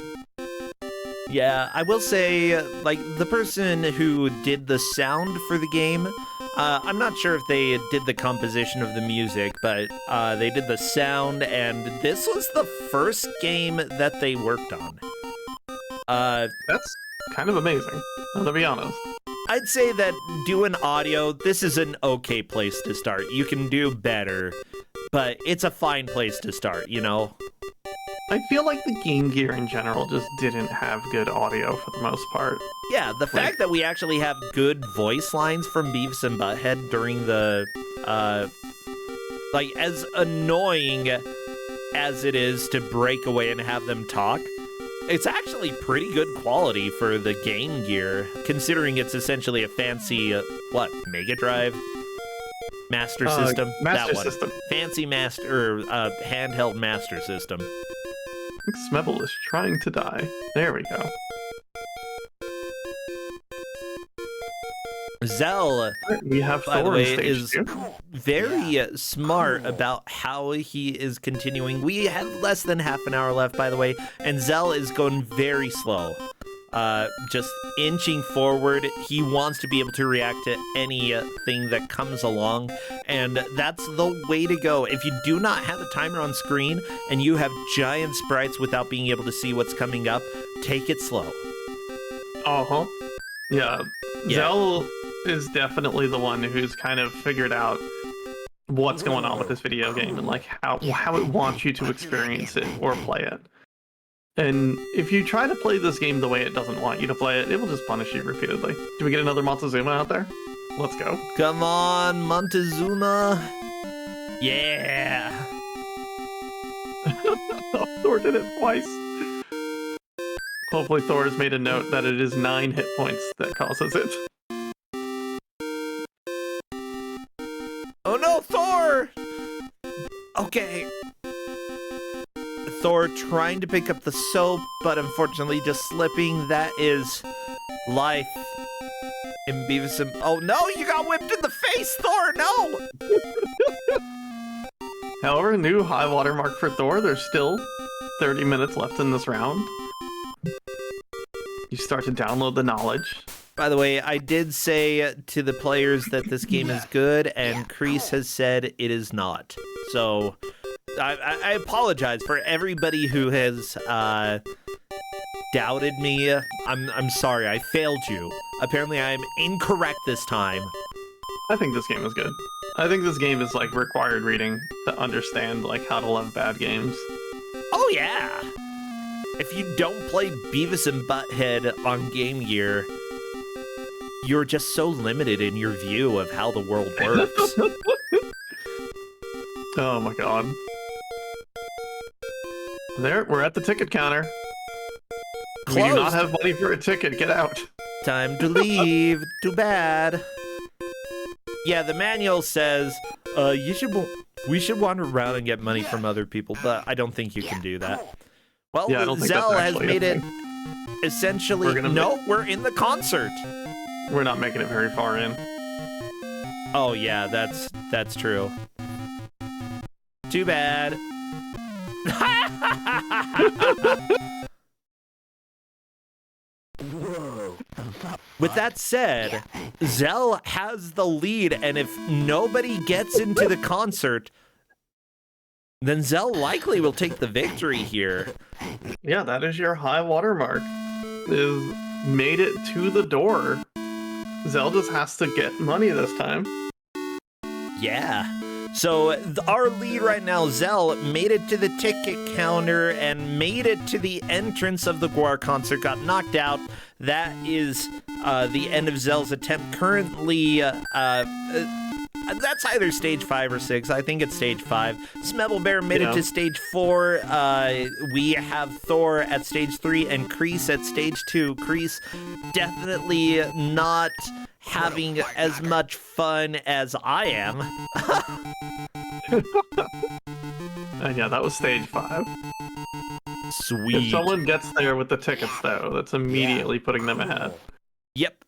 Yeah, I will say, like, the person who did the sound for the game, I'm not sure if they did the composition of the music, but they did the sound, and this was the first game that they worked on. That's kind of amazing, to be honest. I'd say that doing audio, this is an okay place to start. You can do better, but it's a fine place to start, you know? I feel like the Game Gear in general just didn't have good audio for the most part. Yeah, the fact that we actually have good voice lines from Beavis and Butthead during the, like, as annoying as it is to break away and have them talk, it's actually pretty good quality for the Game Gear, considering it's essentially a fancy, Mega Drive? Master System? Master that one. System. Fancy handheld Master System. I think Smebble is trying to die. There we go. Zell, We have by the Thor way, in stage is 2. very smart about how he is continuing. We have less than half an hour left, by the way, and Zell is going very slow. Just inching forward. He wants to be able to react to anything that comes along, and that's the way to go. If you do not have a timer on screen and you have giant sprites without being able to see what's coming up, take it slow. Uh-huh. Yeah. Yeah. Zell is definitely the one who's kind of figured out what's going on with this video game and like how it wants you to experience it or play it. And if you try to play this game the way it doesn't want you to play it, it will just punish you repeatedly. Do we get another Montezuma out there? Let's go. Come on, Montezuma. Yeah. Thor did it twice. Hopefully Thor has made a note that it is 9 hit points that causes it. Oh no, Thor! Okay. Thor trying to pick up the soap, but unfortunately just slipping. That is life in Beavis and... Oh no, you got whipped in the face, Thor! No! However, new high water mark for Thor. There's still 30 minutes left in this round. You start to download the knowledge. By the way, I did say to the players that this game is good, and Kreese has said it is not. So, I apologize for everybody who has doubted me. I'm sorry, I failed you. Apparently, I'm incorrect this time. I think this game is good. I think this game is like required reading to understand like how to love bad games. Oh yeah! If you don't play Beavis and Butthead on Game Gear, you're just so limited in your view of how the world works. Oh my god. There, we're at the ticket counter. We do not Closed. have money for a ticket. Get out. Time to leave. Too bad. Yeah, the manual says we should wander around and get money from other people, but I don't think you can do that. Well, Yeah, I don't think Zell that's has actually a made it thing. essentially... We're gonna No, we're in the concert. We're not making it very far in. Oh yeah, that's true. Too bad. Whoa. With that said, Zell has the lead, and if nobody gets into the concert, then Zell likely will take the victory here. Yeah, that is your high water mark. Is made it to the door. Zell just has to get money this time. Yeah. So our lead right now, Zell, made it to the ticket counter and made it to the entrance of the Guar concert, got knocked out. That is the end of Zell's attempt. Currently, that's either stage 5 or 6. I think it's stage 5. Smebble Bear made it to stage 4. We have Thor at stage 3 and Kreese at stage 2. Kreese definitely not having as much fun as I am. And yeah, that was stage 5. Sweet. If someone gets there with the tickets, though, that's immediately putting them ahead. Yep.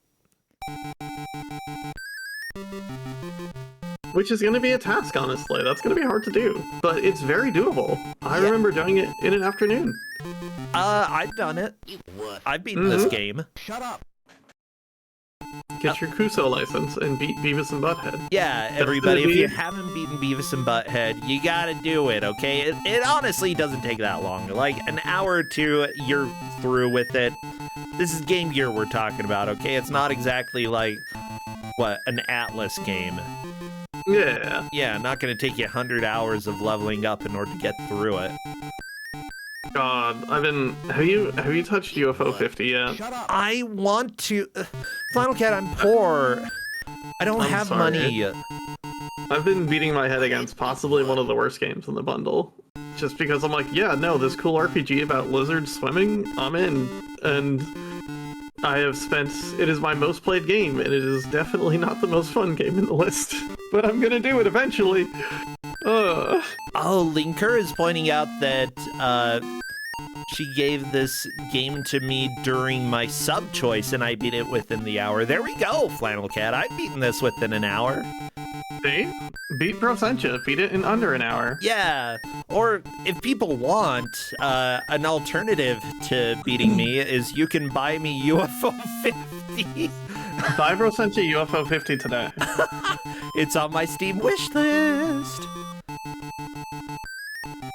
Which is going to be a task, honestly. That's going to be hard to do, but it's very doable. I remember doing it in an afternoon. I've done it. What? I've beaten this game. Shut up. Get your Kuso license and beat Beavis and Butthead. Yeah, everybody, if you haven't beaten Beavis and Butthead, you gotta do it, okay? It honestly doesn't take that long. Like, an hour or two, you're through with it. This is Game Gear we're talking about, okay? It's not exactly like, what, an Atlas game. Yeah. Yeah, not gonna take you 100 hours of leveling up in order to get through it. God, have you touched UFO 50 yet? Shut up. I want to... Flannel Cat, I'm poor. I don't I'm have sorry. money. I've been beating my head against possibly one of the worst games in the bundle. Just because I'm like, yeah, no, this cool RPG about lizards swimming, I'm in. And I have spent... It is my most played game, and it is definitely not the most fun game in the list. But I'm gonna do it eventually. Oh, Linker is pointing out that she gave this game to me during my sub choice, and I beat it within the hour. There we go, Flannel Cat. I've beaten this within an hour. See? Beat Prosentia. Beat it in under an hour. Yeah, or if people want, an alternative to beating me is you can buy me UFO 50. Buy Prosentia UFO 50 today. It's on my Steam wish list.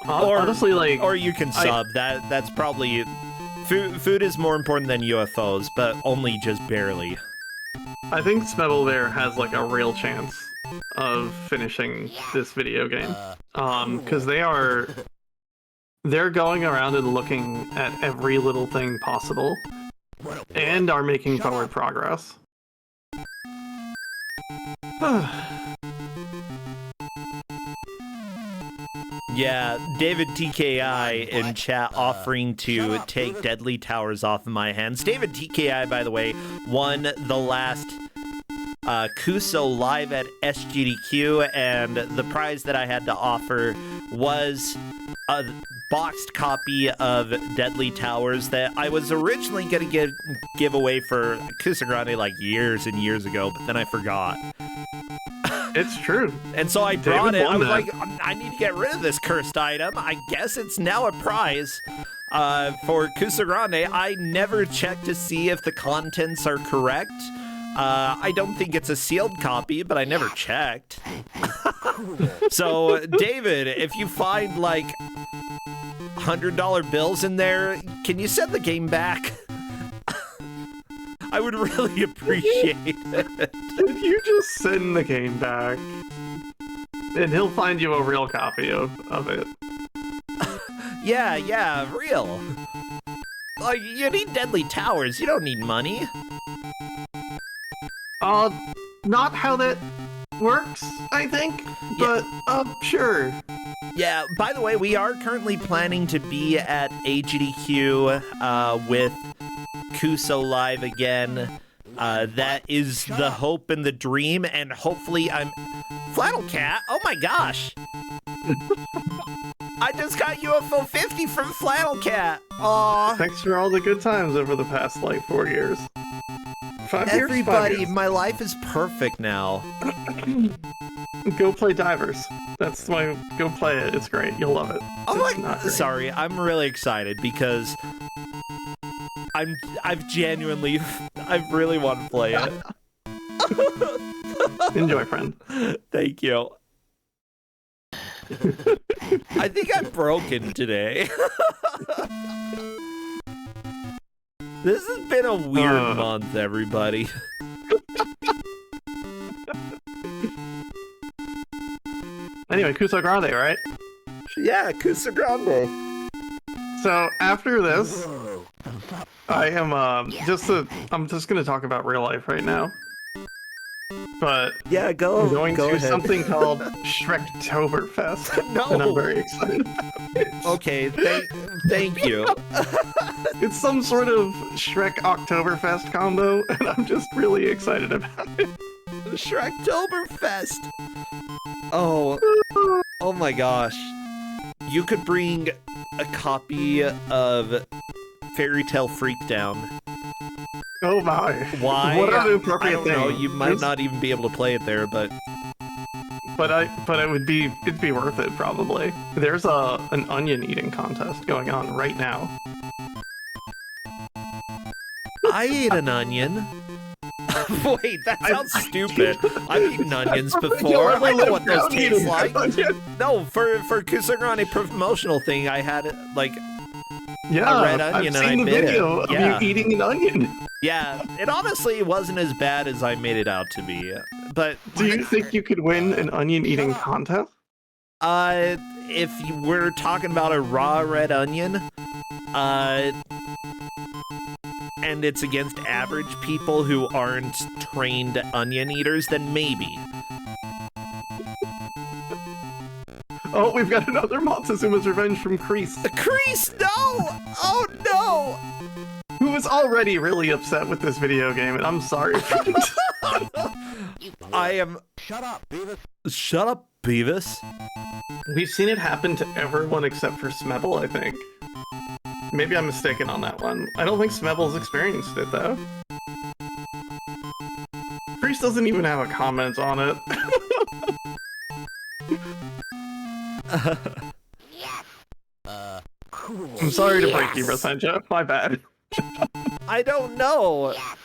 Honestly, like... Or you can sub. That's probably... Food is more important than UFOs, but only just barely. I think Smebble Bear has, like, a real chance of finishing this video game. Because they're going around and looking at every little thing possible, and are making forward progress. Yeah, David TKI in chat offering to take Deadly Towers off of my hands. David TKI, by the way, won the last Kuso live at SGDQ, and the prize that I had to offer was a boxed copy of Deadly Towers that I was originally going to give away for Kusogrand8 like years and years ago, but then I forgot. It's true. And so I brought it. I was that. like, I need to get rid of this cursed item. I guess it's now a prize for Kusogrand8. I never checked to see if the contents are correct. I don't think it's a sealed copy, but I never checked. So, David, if you find, like, $100 bills in there, can you send the game back? I would really appreciate it. If you just send the game back, and he'll find you a real copy of it. Yeah, real. Like, you need Deadly Towers. You don't need money. Not how that works, I think, but, sure. Yeah, by the way, we are currently planning to be at AGDQ with Kuso Live again. That is the hope and the dream, and hopefully Flannel Cat, oh my gosh! I just got UFO 50 from Flannel Cat! Aww. Thanks for all the good times over the past, like, 4 years. 5 years? Everybody, 5 years. my life is perfect now. Go play Divers. That's why, go play it. It's great. You'll love it. Oh It's my, not great. sorry, I'm really excited because I've genuinely, I really want to play it. Enjoy, friend. Thank you. I think I'm broken today. This has been a weird month, everybody. Anyway, Kusogrand8, right? Yeah, Kusogrand8. So after this, I am I'm just gonna talk about real life right now. But Yeah, I'm go going to ahead. something called Shrektoberfest. No. And I'm very excited about it. Okay, thank you. It's some sort of Shrek Oktoberfest combo, and I'm just really excited about it. Shrektoberfest. Oh my gosh. You could bring a copy of Fairy Tale Freakdown. Oh my. Why? What are the I appropriate don't know. things? You might not even be able to play it there, but But it'd be worth it probably. There's an onion eating contest going on right now. I ate an onion. Wait, that sounds stupid. I've eaten onions before. I know what those taste like. No, for Kusogrand8 promotional thing, I had it like Yeah, red onion, I've and seen I the bit video it. of Yeah. you eating an onion. Yeah, it honestly wasn't as bad as I made it out to be. But Do you think you could win an onion eating contest? if you were talking about a raw red onion, and it's against average people who aren't trained onion eaters, then maybe. Oh, we've got another Montezuma's Revenge from Kreese, Crease, no! Oh no! who was already really upset with this video game, and I'm sorry for it. I am. Shut up, Beavis. Shut up, Beavis. We've seen it happen to everyone except for Smebble, I think. Maybe I'm mistaken on that one. I don't think Smebble's experienced it, though. Kreese doesn't even have a comment on it. Yes. Cool. I'm sorry to break you, Rosenja. My bad. I don't know. Yes.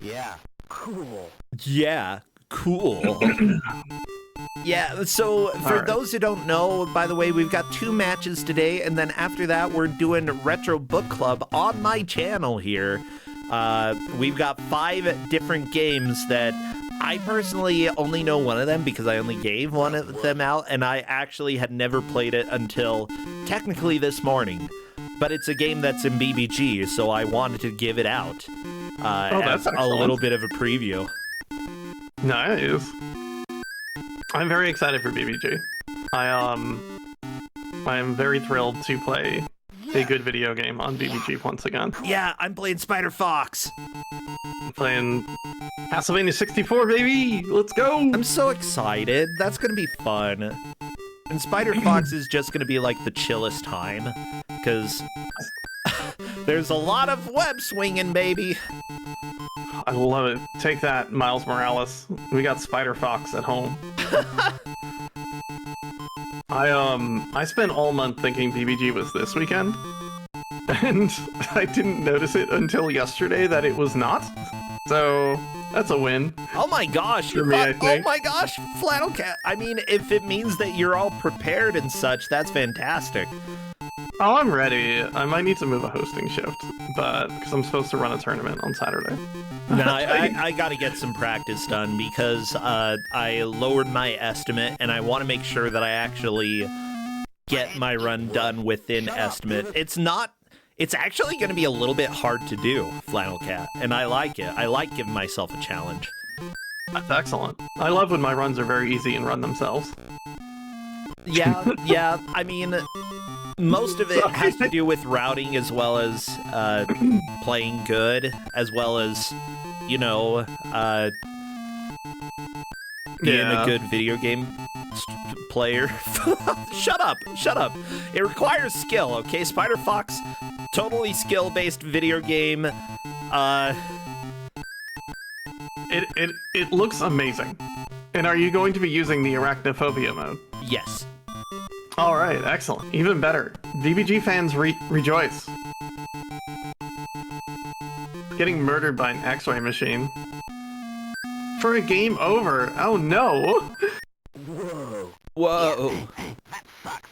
Yeah. Cool. Yeah, cool. Yeah, so for Alright. those who don't know, by the way, we've got 2 matches today, and then after that, we're doing Retro Book Club on my channel here. We've got 5 different games that I personally only know one of them because I only gave one of them out, and I actually had never played it until technically this morning. But it's a game that's in BBG, so I wanted to give it out that's as a excellent. little bit of a preview. Nice. I'm very excited for BBG. I am very thrilled to play a good video game on BBG once again. Yeah, I'm playing Spider Fox. I'm playing Castlevania 64, baby! Let's go! I'm so excited. That's gonna be fun. And Spider Fox is just gonna be like the chillest time, because there's a lot of web swinging, baby. I love it. Take that, Miles Morales. We got Spider Fox at home. I spent all month thinking BBG was this weekend, and I didn't notice it until yesterday that it was not. So that's a win. Oh my gosh! For me, I Oh think. my gosh, Flannel Cat. I mean, if it means that you're all prepared and such, that's fantastic. Oh, I'm ready. I might need to move a hosting shift, but because I'm supposed to run a tournament on Saturday. No, I gotta get some practice done because I lowered my estimate, and I want to make sure that I actually get my run done within estimate. It's actually going to be a little bit hard to do, Flannel Cat, and I like it. I like giving myself a challenge. That's excellent. I love when my runs are very easy and run themselves. Yeah. I mean, most of it has to do with routing as well as playing good, as well as, you know, being a good video game player. Shut up. It requires skill, okay? Spider Fox, totally skill-based video game. It looks amazing. And are you going to be using the arachnophobia mode? Yes. All right, excellent. Even better. BBG fans rejoice. Getting murdered by an X-ray machine. For a game over. Oh no. Whoa. Whoa. That sucks.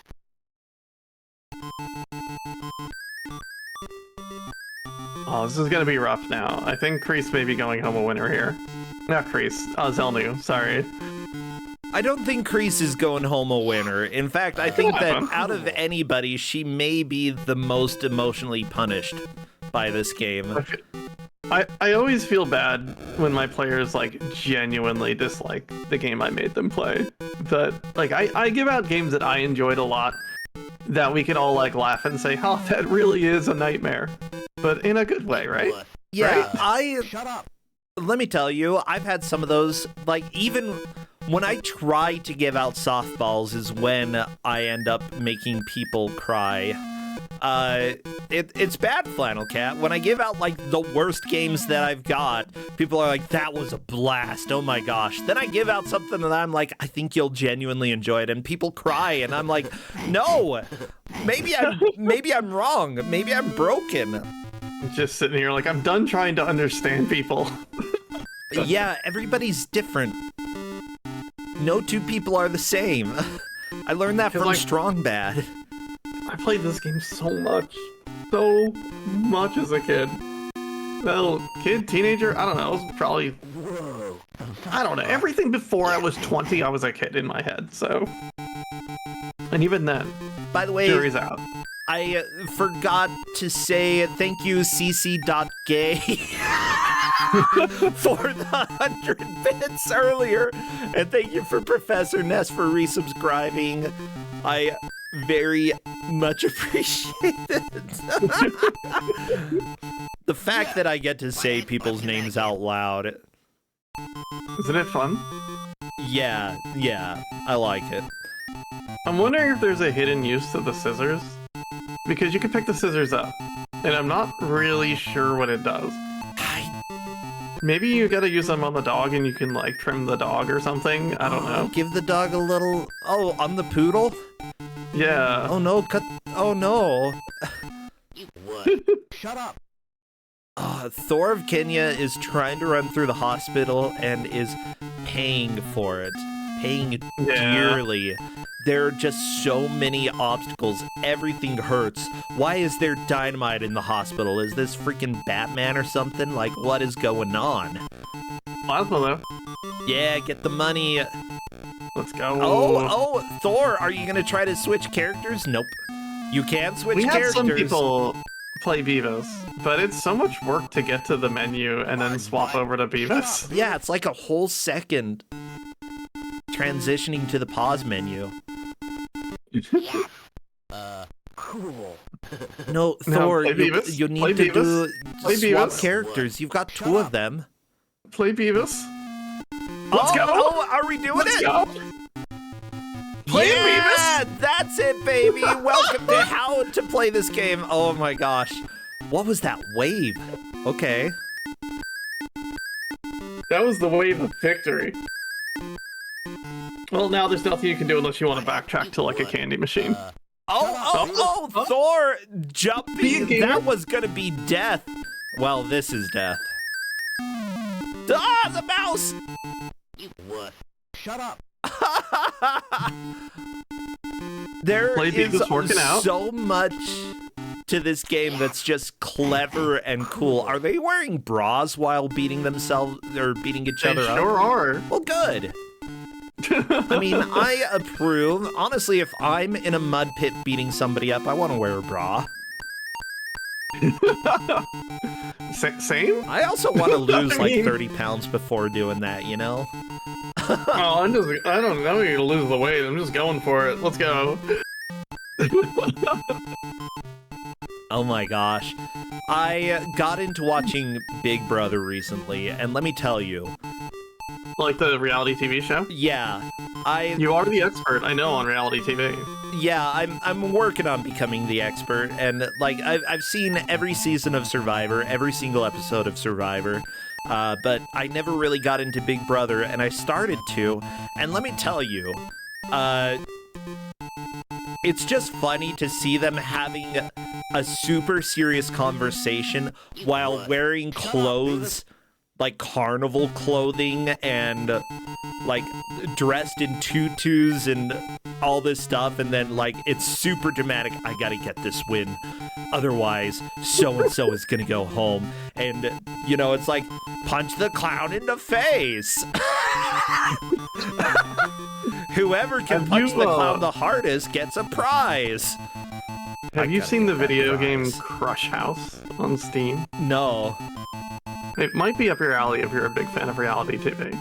Oh, this is gonna be rough now. I think Kreese may be going home a winner here. Not Kreese. Zelnu. Sorry. I don't think Kreese is going home a winner. In fact, I think that out of anybody, she may be the most emotionally punished by this game. I always feel bad when my players like genuinely dislike the game I made them play. But like I give out games that I enjoyed a lot that we can all like laugh and say, "Oh, that really is a nightmare," but in a good way, right? Yeah, Right? Shut up. let me tell you, I've had some of those, like, even when I try to give out softballs is when I end up making people cry. It's bad, Flannel Cat. When I give out, like, the worst games that I've got, people are like, that was a blast, oh my gosh. Then I give out something that I'm like, I think you'll genuinely enjoy it, and people cry, and I'm like, no, maybe I'm wrong, maybe I'm broken. Just sitting here like, I'm done trying to understand people. Yeah, everybody's different. No two people are the same. I learned that from like- Strong Bad. I played this game so much. so much as a kid. Well, kid, teenager, I don't know. I was probably, Whoa. I don't know. Everything before I was 20, I was a kid in my head, so. And even then, By the way, jury's out. I forgot to say thank you, cc.gay, for the 100 bits earlier. And thank you for Professor Ness for resubscribing. I very much appreciate it. The fact that I get to say people's names out loud. Isn't it fun? Yeah, I like it. I'm wondering if there's a hidden use to the scissors. Because you can pick the scissors up. And I'm not really sure what it does. Maybe you gotta use them on the dog and you can, like, trim the dog or something. I don't know. Give the dog a little... Oh, on the poodle? Yeah. Oh no, oh no. You what? Shut up. Thor of Kenya is trying to run through the hospital and is paying for it. Paying dearly. There are just so many obstacles. Everything hurts. Why is there dynamite in the hospital? Is this freaking Batman or something? Like, what is going on? Plasma, though. Yeah, get the money. Let's go. Oh, Thor, are you gonna try to switch characters? Nope. You can switch We characters. had some people play Beavis, but it's so much work to get to the menu and then swap over to Beavis. Yeah, it's like a whole second transitioning to the pause menu. Cool. No, Now, Thor, play you Beavis. need Play to Beavis. Play swap Beavis. characters. You've got two of them. Play Beavis. Let's go. Oh, are we doing Let's it? go. Play Yeah, Beavis. that's it, baby. Welcome to how to play this game. Oh my gosh. What was that wave? Okay. That was the wave of victory. Well, now there's nothing you can do unless you want to backtrack to like a candy machine. Oh, Thor Be a jumping. gamer. That was gonna be death. Well, this is death. Ah, the mouse. You what? Shut up. There Play is Beavis working out. so much to this game that's just clever and cool. Are they wearing bras while beating themselves or beating each They other up? sure are. Well, good. I mean, I approve. Honestly, if I'm in a mud pit beating somebody up, I want to wear a bra. Same? I also want to lose I like mean- 30 pounds before doing that, you know? Oh, I don't know you're gonna lose the weight. I'm just going for it. Let's go. Oh my gosh. I got into watching Big Brother recently, and let me tell you, Like the reality TV show? yeah, You are the expert, I know, on reality TV. I'm working on becoming the expert, and like I've seen every season of Survivor, every single episode of Survivor, but I never really got into Big Brother, and I started to, and let me tell you, it's just funny to see them having a super serious conversation while wearing clothes like carnival clothing and like dressed in tutus and all this stuff, and then like it's super dramatic. I gotta get this win, otherwise so and so is gonna go home, and you know, it's like punch the clown in the face. Whoever can Have punch you, the clown the hardest gets a prize. Have you gotta seen the get that video game prize. Crush House on Steam? No, It might be up your alley if you're a big fan of reality TV.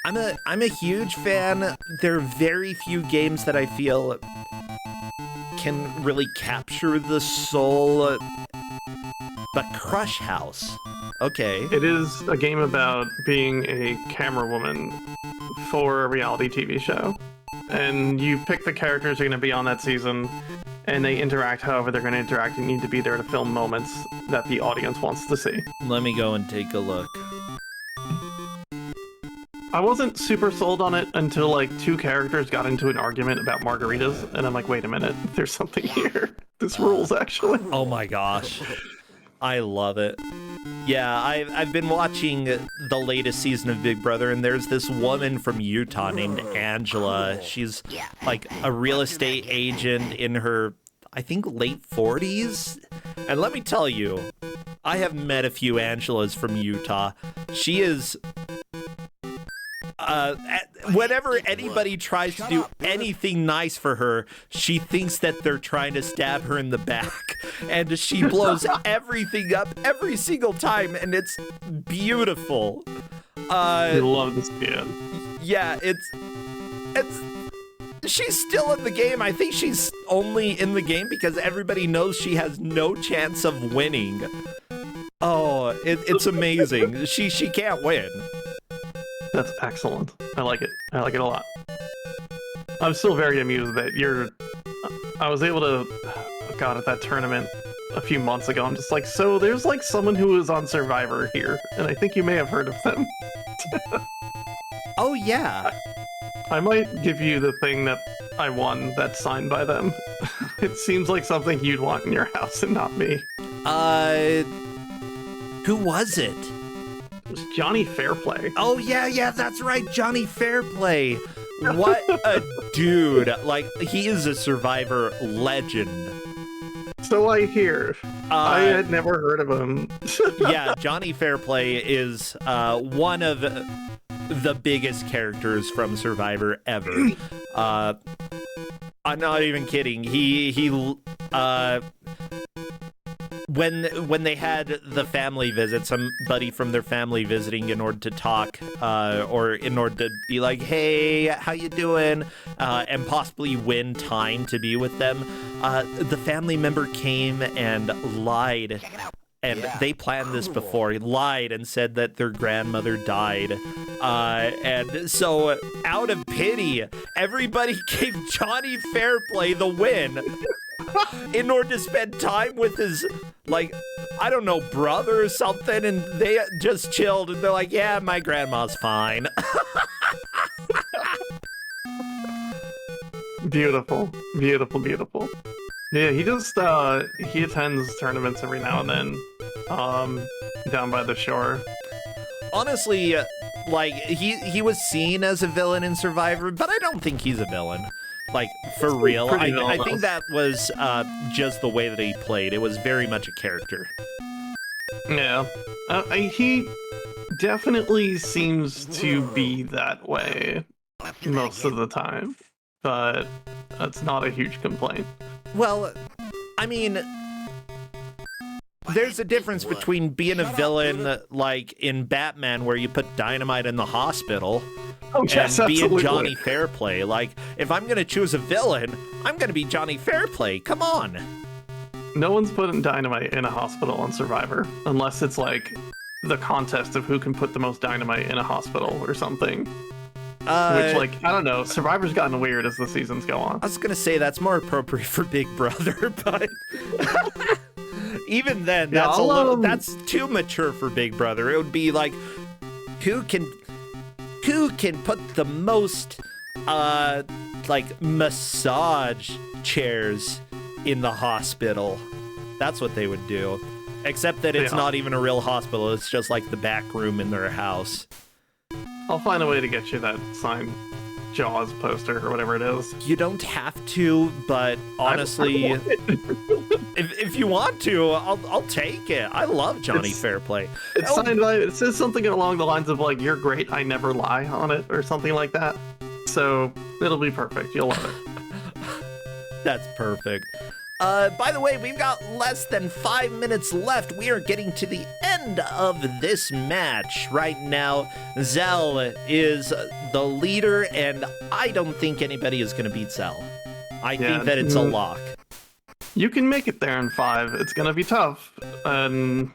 I'm a huge fan. There are very few games that I feel can really capture the soul. But Crush House, okay. It is a game about being a camera woman for a reality TV show. And you pick the characters who are going to be on that season, and they interact however they're going to interact. You need to be there to film moments that the audience wants to see. Let me go and take a look. I wasn't super sold on it until like two characters got into an argument about margaritas, and I'm like, wait a minute, there's something here. This rules, actually. Oh my gosh. I love it. Yeah, I've been watching the latest season of Big Brother, and there's this woman from Utah named Angela. She's like a real estate agent in her, I think, late 40s. And let me tell you, I have met a few Angelas from Utah. She is... whenever anybody tries to do anything nice for her, she thinks that they're trying to stab her in the back. And she blows everything up every single time, and it's beautiful. I love this kid. Yeah, it's she's still in the game. I think she's only in the game because everybody knows she has no chance of winning. Oh, it's amazing. She can't win. That's excellent. I like it. I like it a lot. I'm still very amused that I was able to... God, at that tournament a few months ago, I'm just like, so there's like someone who is on Survivor here, and I think you may have heard of them. Oh, yeah. I might give you the thing that I won that's signed by them. It seems like something you'd want in your house and not me. Who was it? It was Johnny Fairplay. Oh, yeah, that's right, Johnny Fairplay. What a dude. Like, he is a Survivor legend. So I hear. I had never heard of him. Yeah, Johnny Fairplay is one of the biggest characters from Survivor ever. I'm not even kidding. When they had the family visit, somebody from their family visiting in order to talk, or in order to be like, hey, how you doing? And possibly win time to be with them, the family member came and lied. And they planned this before. He lied and said that their grandmother died. And so, out of pity, everybody gave Johnny Fairplay the win in order to spend time with his, like, I don't know, brother or something. And they just chilled and they're like, yeah, my grandma's fine. Beautiful. Beautiful, beautiful. Yeah, he attends tournaments every now and then, down by the shore. Honestly, like, he was seen as a villain in Survivor, but I don't think he's a villain. Like, for real. I think that was just the way that he played. It was very much a character. Yeah. He definitely seems to be that way most of the time, but that's not a huge complaint. Well, I mean, there's a difference between being a villain, like in Batman, where you put dynamite in the hospital, and being Johnny Fairplay. Like, if I'm gonna choose a villain, I'm gonna be Johnny Fairplay. Come on. No one's putting dynamite in a hospital on Survivor, unless it's like the contest of who can put the most dynamite in a hospital or something. Which, like, I don't know, Survivor's gotten weird as the seasons go on. I was gonna say that's more appropriate for Big Brother, but even then, that's too mature for Big Brother. It would be like, who can put the most like massage chairs in the hospital. That's what they would do. Except that it's not even a real hospital, it's just like the back room in their house. I'll find a way to get you that signed Jaws poster or whatever it is. You don't have to, but honestly, if you want to, I'll take it. I love Johnny Fairplay. It's signed by, it says something along the lines of like, "You're great, I never lie" on it, or something like that. So it'll be perfect. You'll love it. That's perfect. By the way, we've got less than 5 minutes left. We are getting to the end of this match. Right now, Zell is the leader, and I don't think anybody is going to beat Zell. I think that it's a lock. You can make it there in 5. It's going to be tough. And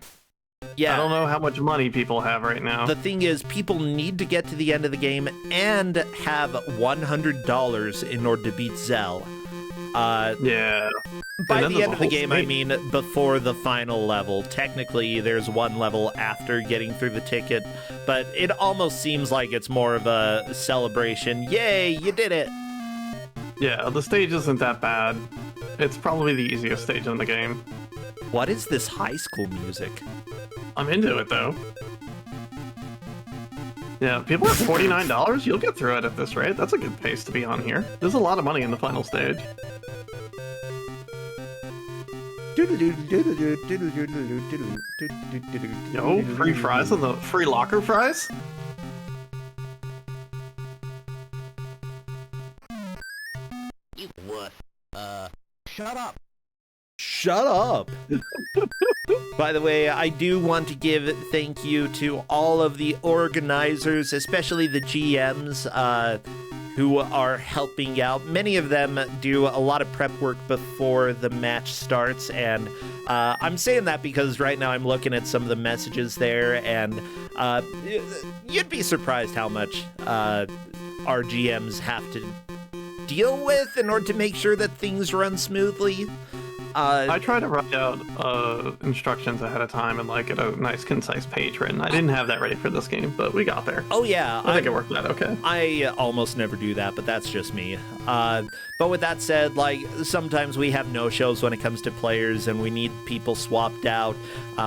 yeah, I don't know how much money people have right now. The thing is, people need to get to the end of the game and have $100 in order to beat Zell. Yeah. By the end of the game, I mean before the final level. Technically, there's one level after getting through the ticket, but it almost seems like it's more of a celebration. Yay, you did it! Yeah, the stage isn't that bad. It's probably the easiest stage in the game. What is this high school music? I'm into it, though. Yeah, people have $49. You'll get through it at this rate. That's a good pace to be on here. There's a lot of money in the final stage. Yo, free fries on the free locker fries? You wuss. Shut up. Shut up. By the way, I do want to give thank you to all of the organizers, especially the GMs, who are helping out. Many of them do a lot of prep work before the match starts, and I'm saying that because right now I'm looking at some of the messages there, and you'd be surprised how much our GMs have to deal with in order to make sure that things run smoothly. I try to write out instructions ahead of time and like get a nice concise page written. I didn't have that ready for this game, but we got there. Oh yeah, I think it worked out okay. I almost never do that, but that's just me. But with that said, like sometimes we have no-shows when it comes to players, and we need people swapped out.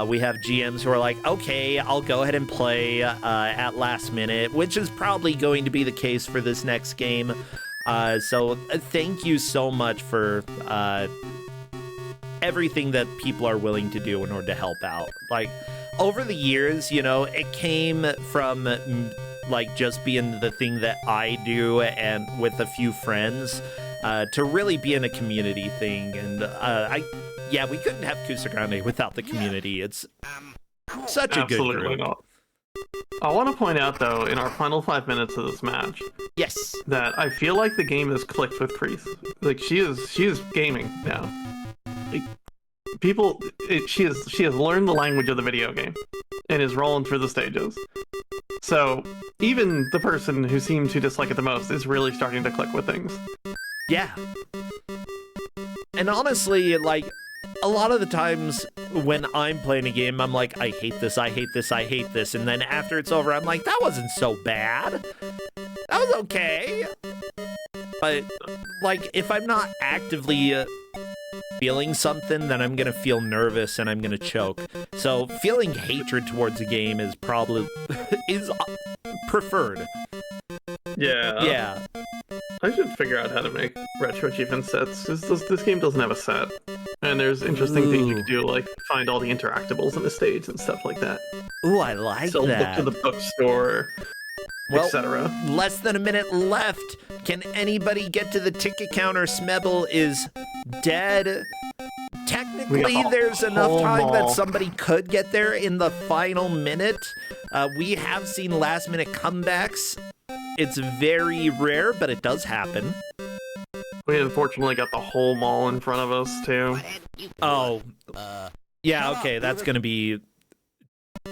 We have GMs who are like, okay, I'll go ahead and play at last minute, which is probably going to be the case for this next game. So thank you so much for everything that people are willing to do in order to help out. Like, over the years, you know, it came from, like, just being the thing that I do and with a few friends to really being a community thing. And, we couldn't have Kusogrand8 without the community. It's such a good group. Not. I want to point out, though, in our final 5 minutes of this match, yes, that I feel like the game is clicked with Kreese. Like, she is gaming now. Like, she has learned the language of the video game and is rolling through the stages. So even the person who seemed to dislike it the most is really starting to click with things. Yeah. And honestly, like, a lot of the times when I'm playing a game, I'm like, I hate this, I hate this, I hate this. And then after it's over, I'm like, that wasn't so bad. That was okay. But, like, if I'm not actively feeling something, then I'm gonna feel nervous and I'm gonna choke. So feeling hatred towards a game is probably preferred. Yeah. I should figure out how to make retro achievement sets, because this game doesn't have a set. And there's interesting things you can do, like find all the interactables in the stage and stuff like that. Ooh, I like so that. Look to the bookstore, etc. Less than a minute left. Can anybody get to the ticket counter? Smebble is dead. Technically, there's enough time that somebody could get there in the final minute. We have seen last-minute comebacks. It's very rare, but it does happen. We unfortunately got the whole mall in front of us, too. Oh. Yeah, okay, that's gonna be...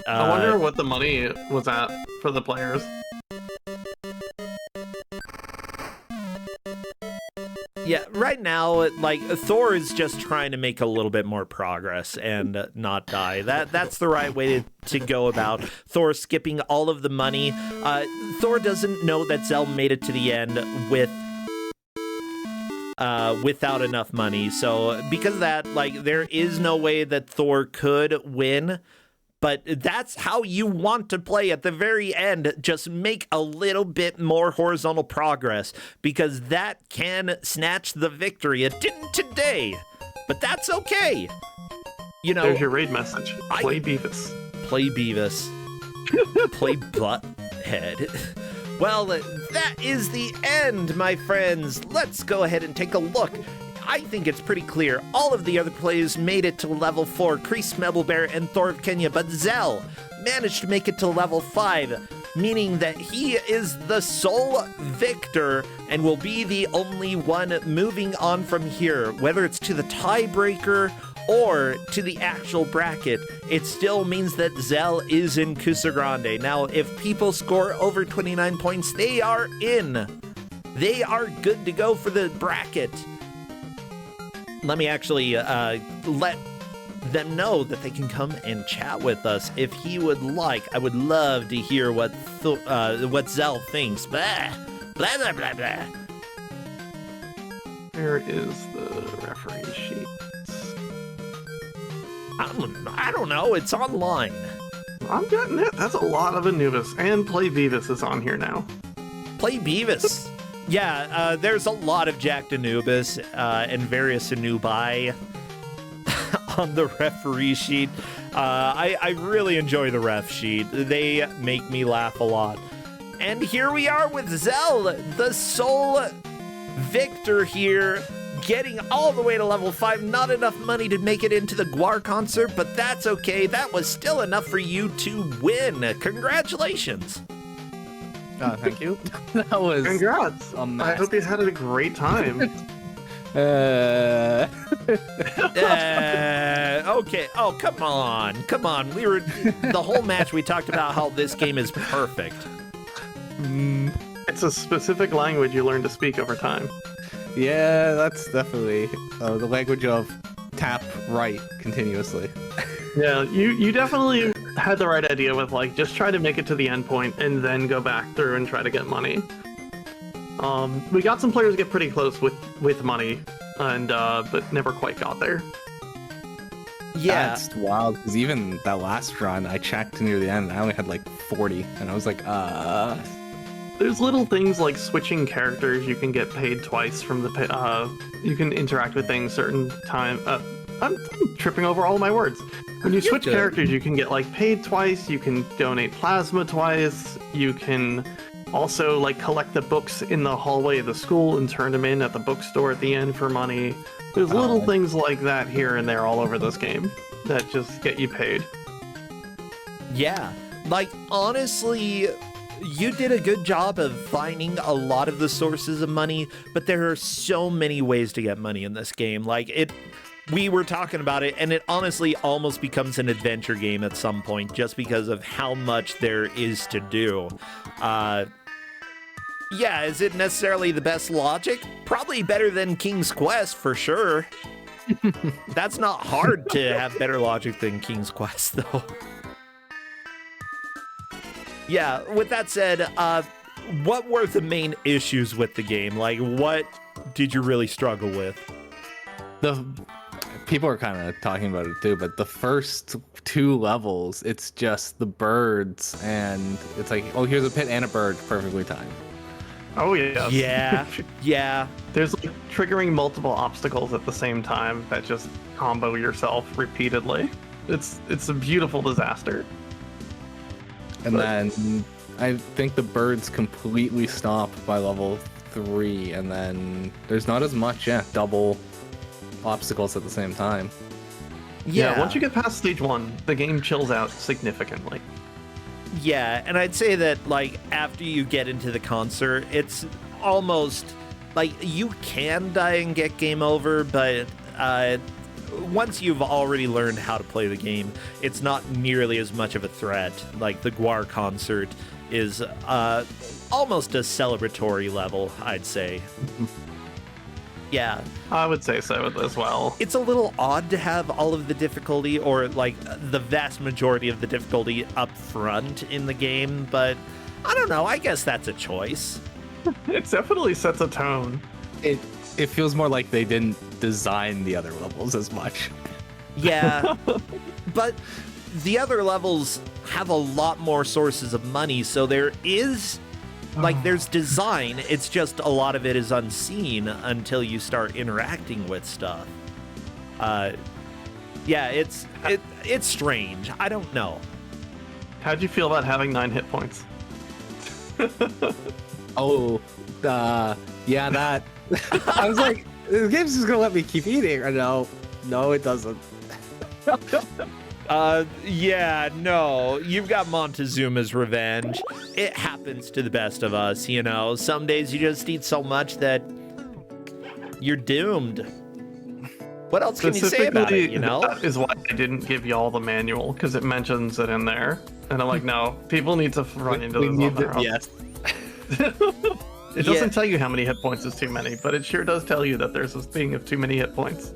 I wonder what the money was at for the players. Yeah, right now, like, Thor is just trying to make a little bit more progress and not die. That's the right way to go about Thor skipping all of the money. Thor doesn't know that Zell made it to the end without enough money. So because of that, like, there is no way that Thor could win. But that's how you want to play at the very end. Just make a little bit more horizontal progress, because that can snatch the victory. It didn't today, but that's okay. You know, there's your raid message. Play Beavis. Play Beavis. Play Butthead. Well, that is the end, my friends. Let's go ahead and take a look. I think it's pretty clear. All of the other players made it to level 4, Kreese, Mebblebear, and Thor of Kenya, but Zell managed to make it to level 5, meaning that he is the sole victor and will be the only one moving on from here. Whether it's to the tiebreaker or to the actual bracket, it still means that Zell is in Kusogrand8. Now, if people score over 29 points, they are in. They are good to go for the bracket. Let me actually let them know that they can come and chat with us if he would like. I would love to hear what Zell thinks. Blah, blah, blah, blah, blah. Where is the referee sheet? I don't know. It's online. I'm getting it. That's a lot of Anubis. And Play Beavis is on here now. Play Beavis. Yeah, there's a lot of Jacked Anubis and various Anubi on the referee sheet. I really enjoy the ref sheet. They make me laugh a lot. And here we are with Zell, the sole victor here, getting all the way to level 5. Not enough money to make it into the Guar concert, but that's okay. That was still enough for you to win. Congratulations. Thank you. That was Congrats. I hope you had a great time. Okay. Oh, come on. Come on. The whole match we talked about how this game is perfect. It's a specific language you learn to speak over time. Yeah, that's definitely the language of tap right continuously. Yeah, you definitely had the right idea with, like, just try to make it to the end point and then go back through and try to get money. We got some players get pretty close with money, and but never quite got there. Yeah. That's wild, because even that last run, I checked near the end, I only had like 40, and I was like, There's little things like switching characters. You can get paid twice from the you can interact with things certain time. I'm tripping over all my words. When you switch characters, you can get like paid twice. You can donate plasma twice. You can also like collect the books in the hallway of the school and turn them in at the bookstore at the end for money. There's little things like that here and there all over this game that just get you paid. Yeah. Like, honestly, you did a good job of finding a lot of the sources of money, but there are so many ways to get money in this game. Like, we were talking about it, and it honestly almost becomes an adventure game at some point just because of how much there is to do. Yeah, is it necessarily the best logic? Probably better than King's Quest, for sure. That's not hard to have better logic than King's Quest, though. Yeah, with that said, what were the main issues with the game? Like, what did you really struggle with? People are kind of talking about it too, but the first 2 levels, it's just the birds, and it's like, oh, here's a pit and a bird, perfectly timed. Oh yeah. Yeah, yeah. There's like triggering multiple obstacles at the same time that just combo yourself repeatedly. It's a beautiful disaster. And then I think the birds completely stop by level 3, and then there's not as much, double obstacles at the same time. Yeah, once you get past stage 1, the game chills out significantly. Yeah, and I'd say that, like, after you get into the concert, it's almost, like, you can die and get game over, but once you've already learned how to play the game, it's not nearly as much of a threat. Like, the Guar concert is almost a celebratory level, I'd say. Yeah. I would say so as well. It's a little odd to have all of the difficulty, or like the vast majority of the difficulty up front in the game, but I don't know, I guess that's a choice. It definitely sets a tone. It feels more like they didn't design the other levels as much. Yeah, but the other levels have a lot more sources of money, so there is, like, there's design, it's just a lot of it is unseen until you start interacting with stuff. Yeah, it's strange. I don't know. How'd you feel about having 9 hit points? Yeah, that. I was like, the game's just gonna let me keep eating. Or no, it doesn't. Yeah, no, you've got Montezuma's revenge. It happens to the best of us, you know. Some days you just eat so much that you're doomed. What else can you say about it, you know? That is why I didn't give y'all the manual, because it mentions it in there. And I'm like, no, people need to run into this on their own. Yes. It doesn't tell you how many hit points is too many, but it sure does tell you that there's this thing of too many hit points.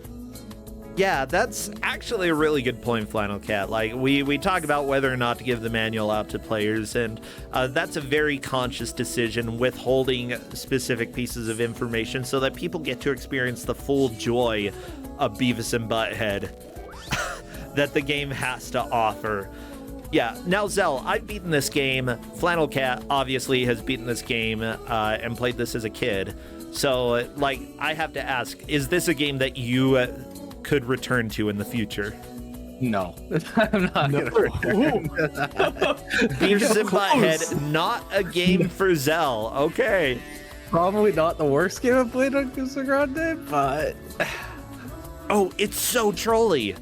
Yeah, that's actually a really good point, Flannel Cat. Like, we talk about whether or not to give the manual out to players, and that's a very conscious decision, withholding specific pieces of information so that people get to experience the full joy of Beavis and Butthead that the game has to offer. Yeah, now Zell, I've beaten this game. Flannel Cat obviously has beaten this game and played this as a kid. So, like, I have to ask, is this a game that you could return to in the future. No, I'm not gonna return to that. Beavis and close. Butthead, not a game for Zell. Okay. Probably not the worst game I've played on Kusogrand8, but Oh, it's so trolly.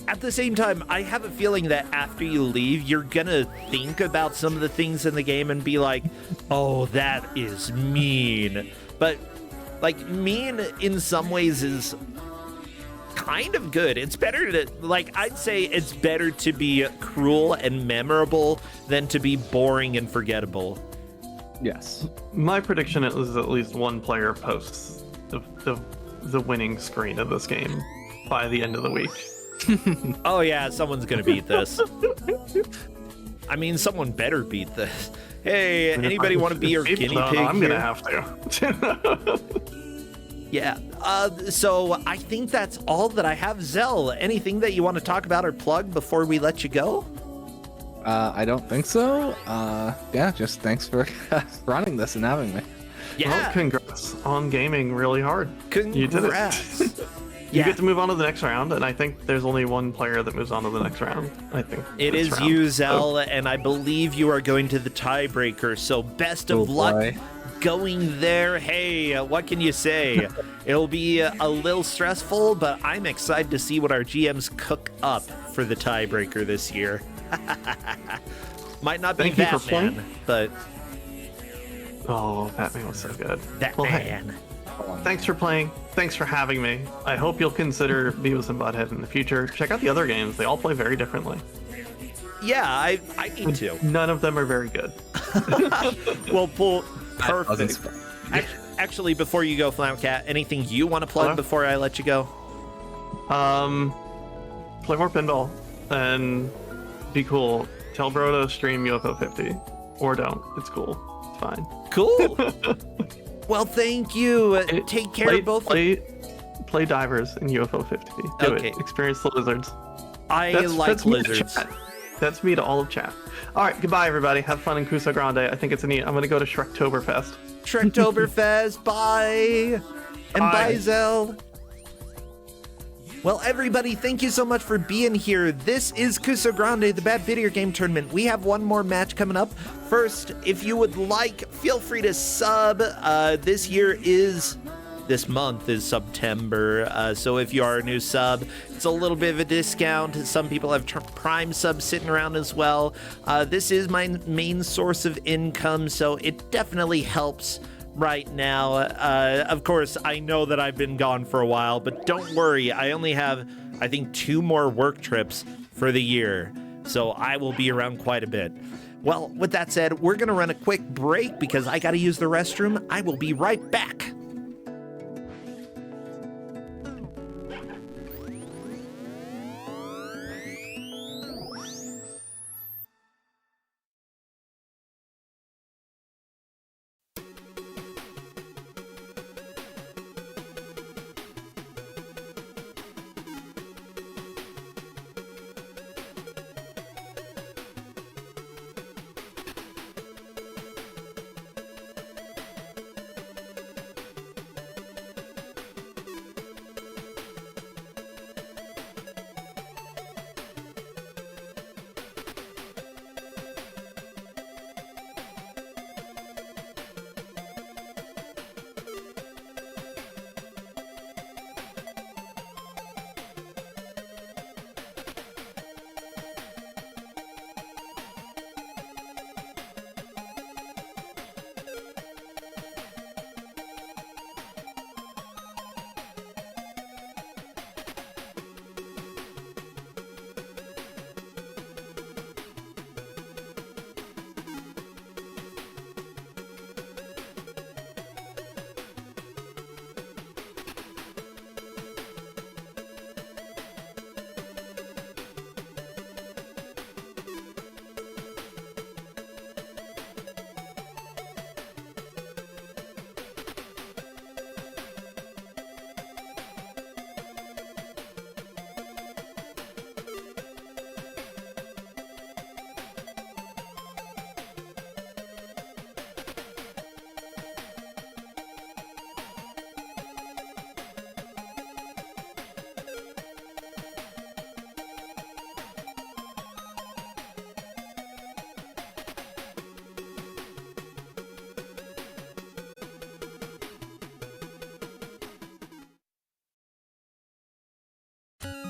At the same time, I have a feeling that after you leave, you're gonna think about some of the things in the game and be like, oh, that is mean. But, like, mean in some ways is kind of good. It's better to, like, I'd say it's better to be cruel and memorable than to be boring and forgettable. yes. My prediction is at least one player posts the winning screen of this game by the end of the week. Oh yeah, someone's gonna beat this. I mean, someone better beat this. Hey, anybody want to be your guinea pig I'm here? gonna have to. Yeah. So I think that's all that I have. Zell, anything that you want to talk about or plug before we let you go? I don't think so. Yeah, just thanks for running this and having me. Yeah. Well, congrats on gaming really hard. Congrats. You did it. You get to move on to the next round, and I think there's only one player that moves on to the next round. I think It this is round. you, Zell, and I believe you are going to the tiebreaker. So best of luck boy. going there. Hey, what can you say? It'll be a little stressful, but I'm excited to see what our GMs cook up for the tiebreaker this year. Might not be Thank you for Batman, playing. but Oh, Batman was so good. Well, hey, Batman. thanks for playing. Thanks for having me. I hope you'll consider Beavis and Butthead in the future. Check out the other games. They all play very differently. Yeah, I need to. None of them are very good. Well, pull That wasn't perfect. Actually, before you go, Flamcat, anything you want to plug Hello? before I let you go? Play more pinball and be cool. Tell bro to stream UFO 50 or don't. It's cool. It's fine. Cool. Well, thank you. Take care, both. Play divers in UFO 50. Do Okay. it. Experience the lizards. I like that's me to lizards. chat. That's me to all of chat. All right, goodbye everybody. Have fun in Kusogrand8. I think it's neat. I'm gonna go to Shrektoberfest. Trektoberfest, bye. And bye, Zell. Well, everybody, thank you so much for being here. This is Kusogrand8, the Bad Video Game Tournament. We have one more match coming up. First, if you would like, feel free to sub. This month is September, so if you are a new sub, it's a little bit of a discount. Some people have Prime subs sitting around as well. This is my main source of income, so it definitely helps right now. Of course, I know that I've been gone for a while, but don't worry. I only have, I think, 2 more work trips for the year, so I will be around quite a bit. Well, with that said, we're going to run a quick break because I got to use the restroom. I will be right back.